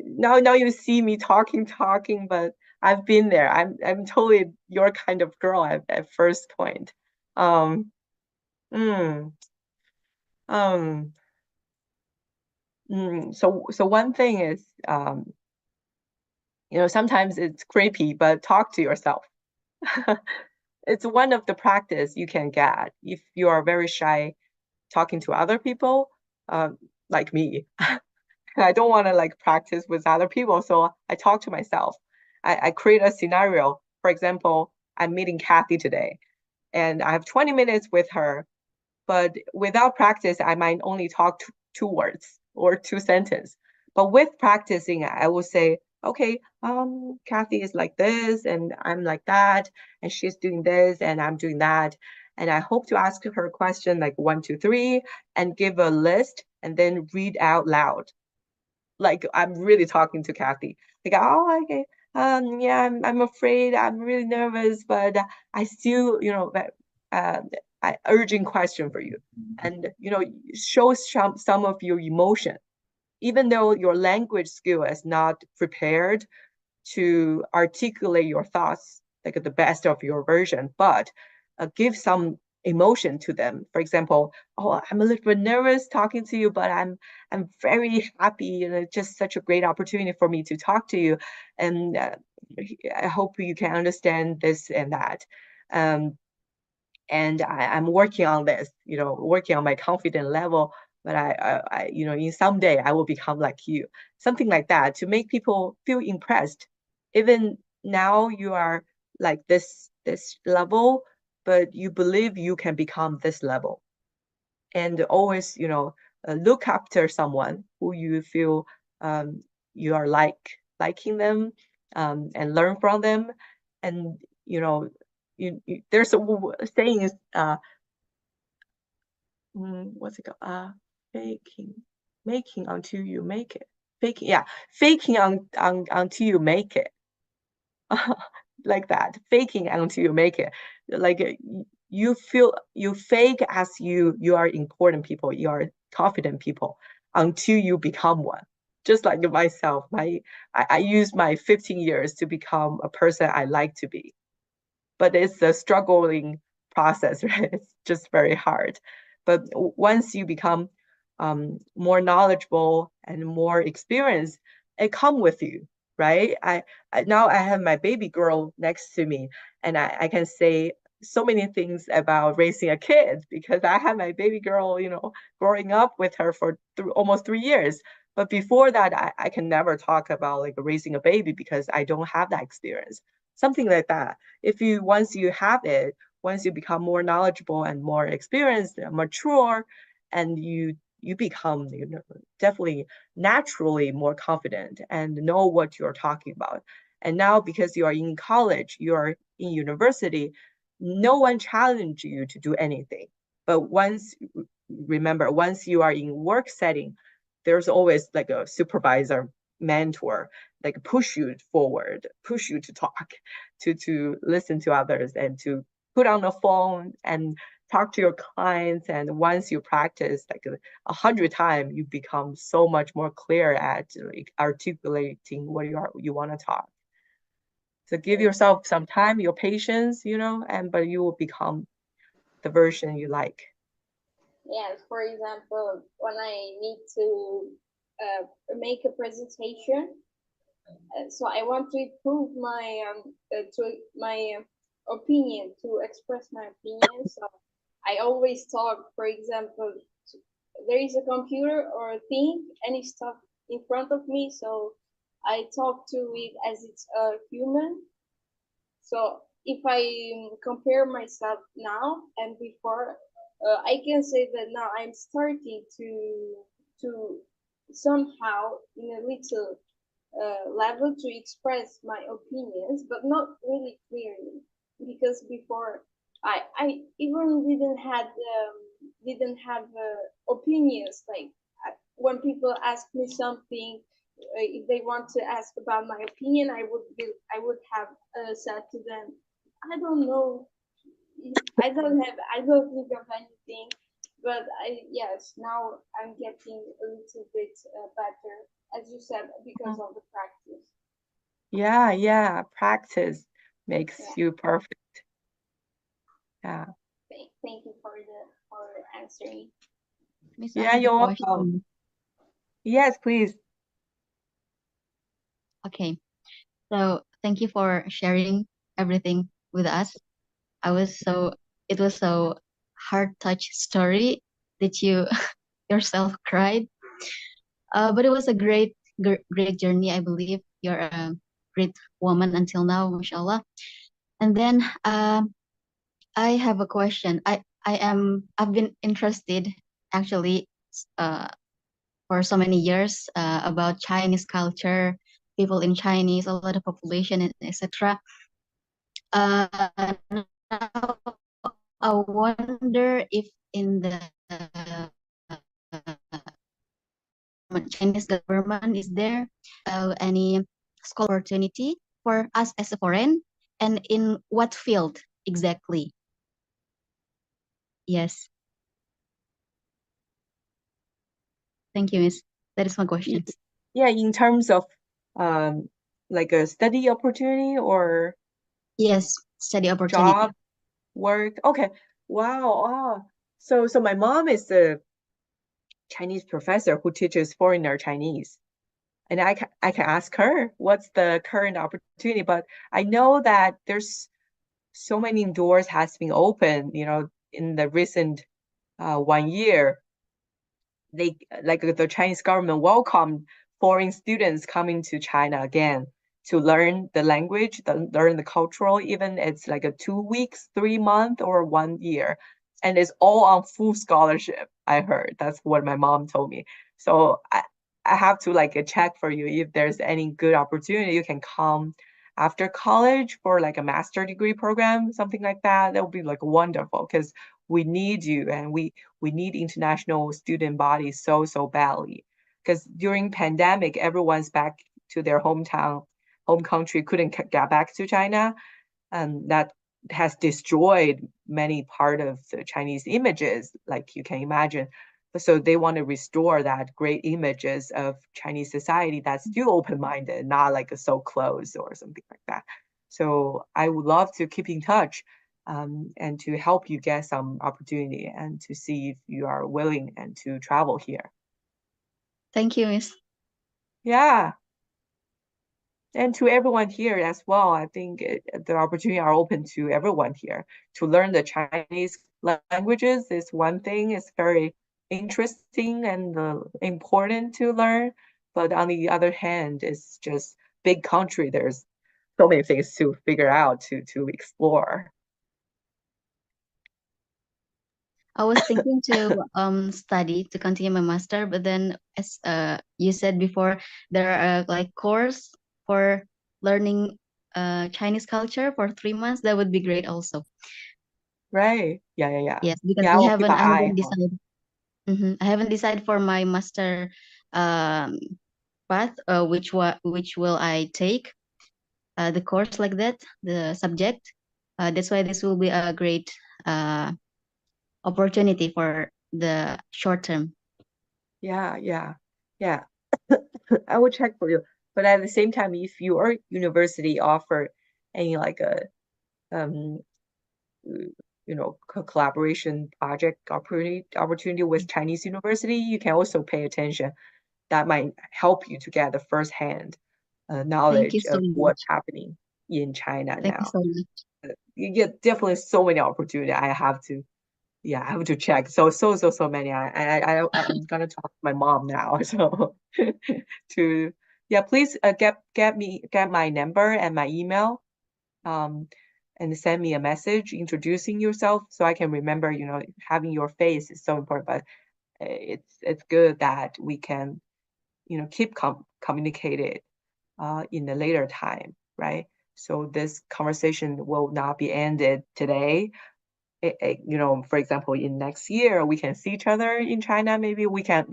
now you see me talking, but I've been there. I'm totally your kind of girl at first point. Um, mm, um, so one thing is, sometimes it's creepy, but talk to yourself. It's one of the practice you can get if you are very shy talking to other people, like me. I don't want to like practice with other people, so I talk to myself. I create a scenario. For example, I'm meeting Kathy today, and I have 20 minutes with her, but without practice, I might only talk two words or two sentences. But with practicing, I will say, okay, Kathy is like this, and I'm like that, and she's doing this, and I'm doing that. And I hope to ask her a question like 1, 2, 3, and give a list, and then read out loud. Like I'm really talking to Kathy. Like, oh, okay, yeah, I'm afraid, I'm really nervous, but I still, uh, I urgent question for you, and show some of your emotion, even though your language skill is not prepared to articulate your thoughts like the best of your version, but give some emotion to them. For example, oh, I'm a little bit nervous talking to you, but I'm very happy, and it's just such a great opportunity for me to talk to you, and I hope you can understand this and that. And I'm working on this, working on my confidence level. But in someday I will become like you, something like that, to make people feel impressed. Even now you are like this level, but you believe you can become this level. And always, look after someone who you feel you are liking them, and learn from them. And there's a saying is what's it called? Faking, making until you make it. Faking, yeah, faking until you make it. Like that, faking until you make it. Like you fake as you are important people, you are confident people until you become one. Just like myself, I use my 15 years to become a person I like to be, but it's a struggling process, right? It's just very hard. But once you become more knowledgeable and more experienced, it come with you, right? Now I have my baby girl next to me, and I can say so many things about raising a kid because I have my baby girl, growing up with her for almost 3 years. But before that, I can never talk about like raising a baby because I don't have that experience. Something like that. If you once you have it, once you become more knowledgeable and more experienced and mature, and you become definitely naturally more confident and know what you're talking about. And now because you are in college, you are in university, no one challenge you to do anything. But remember, once you are in work setting, there's always like a supervisor mentor, like push you forward, push you to talk, to listen to others, and to put on the phone and talk to your clients. And once you practice like 100 times, you become so much more clear at like articulating what you want to talk. So give yourself some time, your patience, but you will become the version you like. Yes, for example, when I need to make a presentation, so I want to improve my opinion, to express my opinion. So I always talk. For example, there is a computer or a thing, any stuff in front of me, so I talk to it as it's a human. So if I compare myself now and before, I can say that now I'm starting to somehow in a little level to express my opinions, but not really clearly, because before I even didn't have opinions. Like when people ask me something, if they want to ask about my opinion, I would have said to them, I don't know, I don't think of anything. But yes, now I'm getting a little bit better, as you said, because of the practice. Yeah, practice makes you perfect. Yeah. Thank you for answering. Miss, Yeah, you're welcome. Yes, please. Okay, so thank you for sharing everything with us. It was so heart touch story that you yourself cried. But it was a great journey. I believe you're a great woman until now, mashallah. And then I have a question. I've been interested actually for so many years about Chinese culture, people in Chinese, a lot of population, and etc. Now I wonder if in the Chinese government is there any school opportunity for us as a foreign, and in what field exactly? Yes. Thank you, Miss. That is my question. Yeah, in terms of like a study opportunity or yes, study opportunity. Job, work. Okay. Wow. So my mom is the Chinese professor who teaches foreigner Chinese. And I can ask her what's the current opportunity, but I know that there's so many doors has been opened, in the recent 1 year. They like the Chinese government welcomed foreign students coming to China again to learn the language, learn the cultural, even it's like a 2 weeks, 3 month, or 1 year. And it's all on full scholarship, I heard. That's what my mom told me. So I have to like check for you if there's any good opportunity. You can come after college for like a master degree program, something like that. That would be like wonderful, because we need you, and we need international student bodies so badly. Because during pandemic, everyone's back to their hometown, home country, couldn't get back to China, and that has destroyed many part of the Chinese images, like you can imagine. So they want to restore that great images of Chinese society that's still open-minded, not like so closed or something like that. So I would love to keep in touch, and to help you get some opportunity, and to see if you are willing and to travel here. Thank you, Miss. Yeah. And to everyone here as well, I think the opportunity are open to everyone here. To learn the Chinese languages is one thing. It's very interesting and important to learn. But on the other hand, it's just big country. There's so many things to figure out, to explore. I was thinking to study to continue my master, but then as you said before, there are like course for learning Chinese culture for 3 months. That would be great also. Right. Yeah. Yes, because Yeah, I will keep an I eye haven't on. decided. I haven't decided for my master path, which will I take the course like that, the subject. That's why this will be a great opportunity for the short term. Yeah. I will check for you. But at the same time, if your university offer any like a collaboration project opportunity with Chinese university, you can also pay attention. That might help you to get the first-hand Thank you knowledge so of what's much. happening in China Thank you now. so much. You get definitely so many opportunities. I have to check. So many. I'm gonna talk to my mom now. So please get my number and my email, and send me a message introducing yourself so I can remember. Having your face is so important, but it's good that we can keep communicated in the later time, right? So this conversation will not be ended today. For example, in next year, we can see each other in China. Maybe we can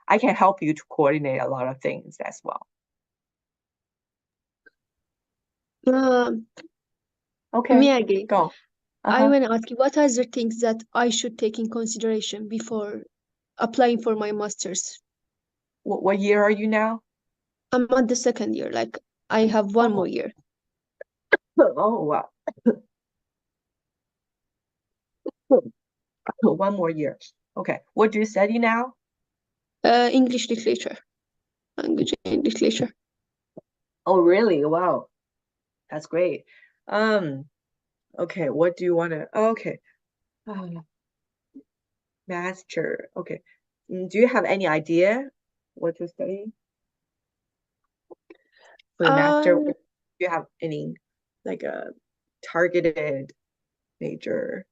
I can help you to coordinate a lot of things as well. Okay, Miyagi, go. I want to ask you, what are the things that I should take in consideration before applying for my master's? What year are you now? I'm at the second year, like I have one more year. Oh, wow. One more year. Okay. What do you study now? English literature, language and literature. Oh, really? Wow. That's great. Okay, what do you want to, okay. Master. Okay. Do you have any idea what to study for the master? Do you have any like a targeted major?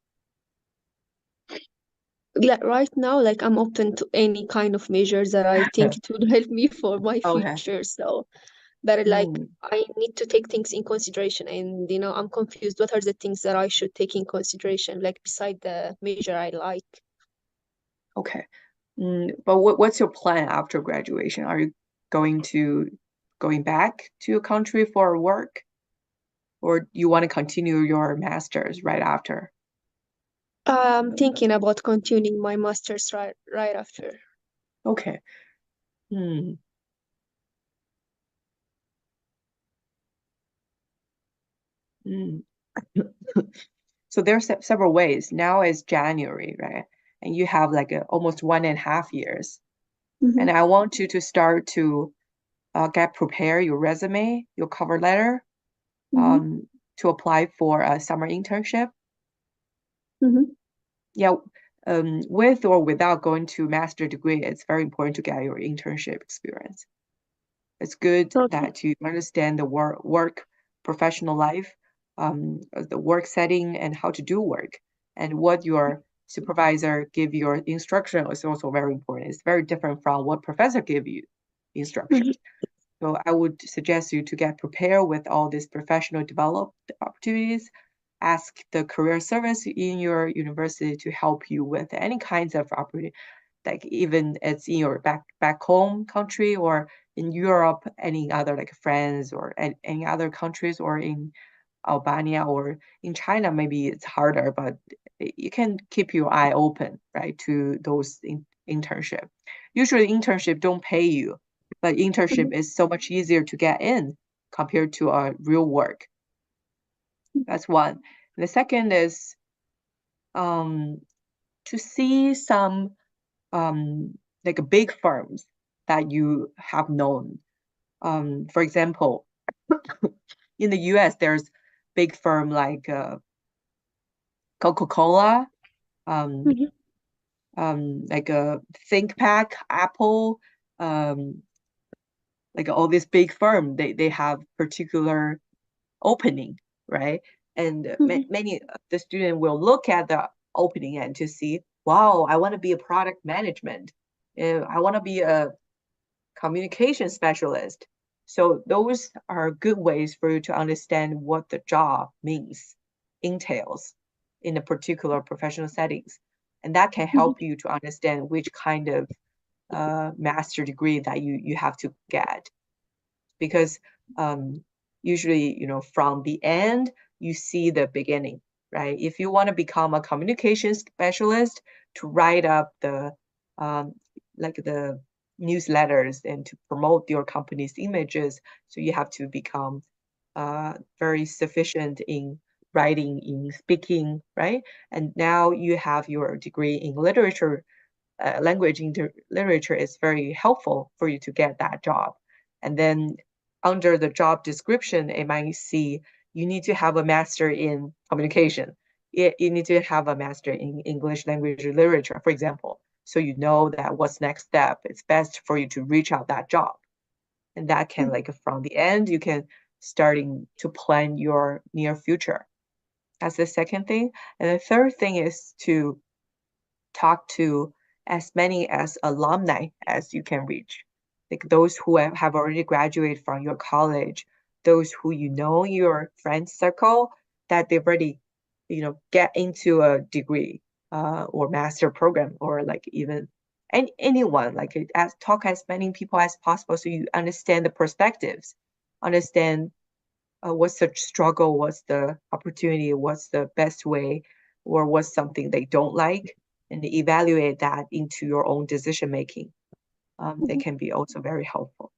Like right now, like I'm open to any kind of measures that I think it would help me for my Okay. future. So, but like I need to take things in consideration, and I'm confused. What are the things that I should take in consideration, like beside the major I like? Okay. But what's your plan after graduation? Are you going back to your country for work, or you want to continue your master's right after? I'm thinking about continuing my master's right after. Okay. So there's several ways. Now is January, right? And you have like almost 1.5 years. And I want you to start to prepare your resume, your cover letter, to apply for a summer internship. Yeah, with or without going to master degree, it's very important to get your internship experience. It's good that you understand the work, professional life, the work setting, and how to do work, and what your supervisor give your instruction is also very important. It's very different from what professor give you instructions. So I would suggest you to get prepared with all these professional developed opportunities. Ask the career service in your university to help you with any kinds of opportunity, like even it's in your back home country or in Europe, any other like France or any other countries, or in Albania or in China. Maybe it's harder, but you can keep your eye open, right, to those internship. Usually internship don't pay you, but internship is so much easier to get in compared to real work. That's one. And the second is to see some like big firms that you have known. For example, in the US, there's big firm like Coca-Cola, like a ThinkPack, Apple, like all these big firm, they have particular opening, right? And many of the student will look at the opening and to see, wow, I want to be a product management. I want to be a communication specialist. So those are good ways for you to understand what the job means, entails in a particular professional settings. And that can help you to understand which kind of master degree that you have to get, because usually, you know, from the end you see the beginning, right? If you want to become a communication specialist to write up the like the newsletters and to promote your company's images, so you have to become very sufficient in writing, in speaking, right? And now you have your degree in literature, language literature is very helpful for you to get that job. And then under the job description, it might see you need to have a master in communication. You need to have a master in English language literature, for example. So you know that what's next step, it's best for you to reach out that job. And that can, like, from the end, you can starting to plan your near future. That's the second thing. And the third thing is to talk to as many as alumni as you can reach, like those who have already graduated from your college, those who you know your friend circle that they've already, you know, get into a degree or master program, or like even anyone, like talk as many people as possible so you understand the perspectives, understand what's the struggle, what's the opportunity, what's the best way, or what's something they don't like, and evaluate that into your own decision making. They can be also very helpful.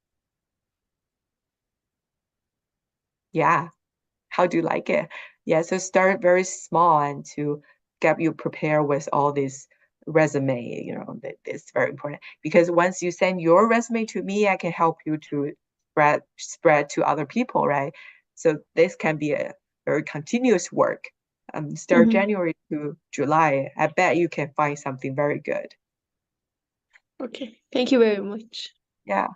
Yeah. How do you like it? Yeah, so start very small and to get you prepared with all this resume, you know, it's very important, because once you send your resume to me, I can help you to spread to other people, right? So this can be a very continuous work. Start January to July. I bet you can find something very good. Okay, thank you very much. Yeah.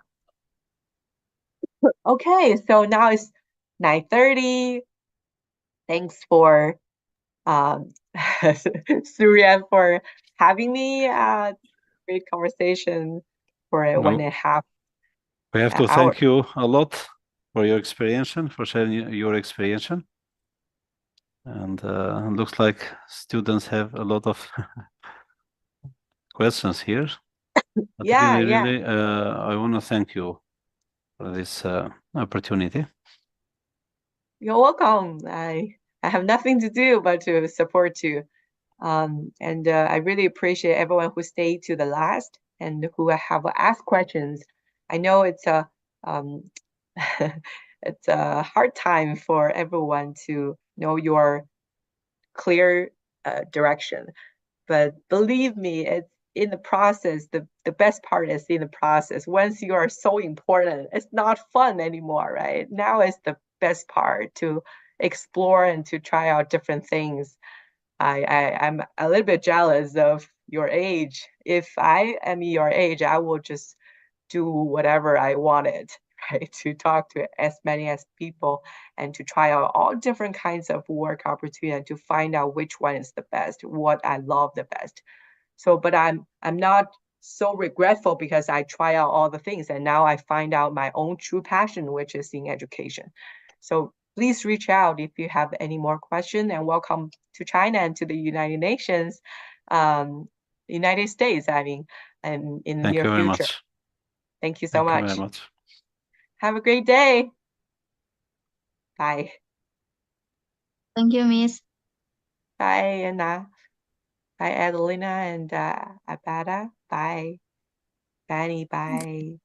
Okay, so now it's 9:30. Thanks for Surya for having me. Great conversation for a No. 1.5 We have to hour. thank you a lot for your experience, for sharing your experience. And looks like students have a lot of questions here. But Yeah, really, yeah. really, I want to thank you for this opportunity. You're welcome. I have nothing to do but to support you. And I really appreciate everyone who stayed to the last and who have asked questions. I know it's a it's a hard time for everyone to know your clear direction, but believe me, it's in the process. The best part is in the process. Once you are so important, it's not fun anymore, right? Now is the best part to explore and to try out different things. I'm a little bit jealous of your age. If I am your age, I will just do whatever I wanted, right? To talk to as many as people and to try out all different kinds of work opportunity and to find out which one is the best, what I love the best. So, but I'm not so regretful because I try out all the things and now I find out my own true passion, which is in education. So please reach out if you have any more questions, and welcome to China and to the United Nations, United States, I mean, and in the Thank near you very future. much. Thank you so Thank you much. very much. Have a great day. Bye. Thank you, Miss. Bye, Anna. Bye, Adelina and Abada. Bye. Benny, bye.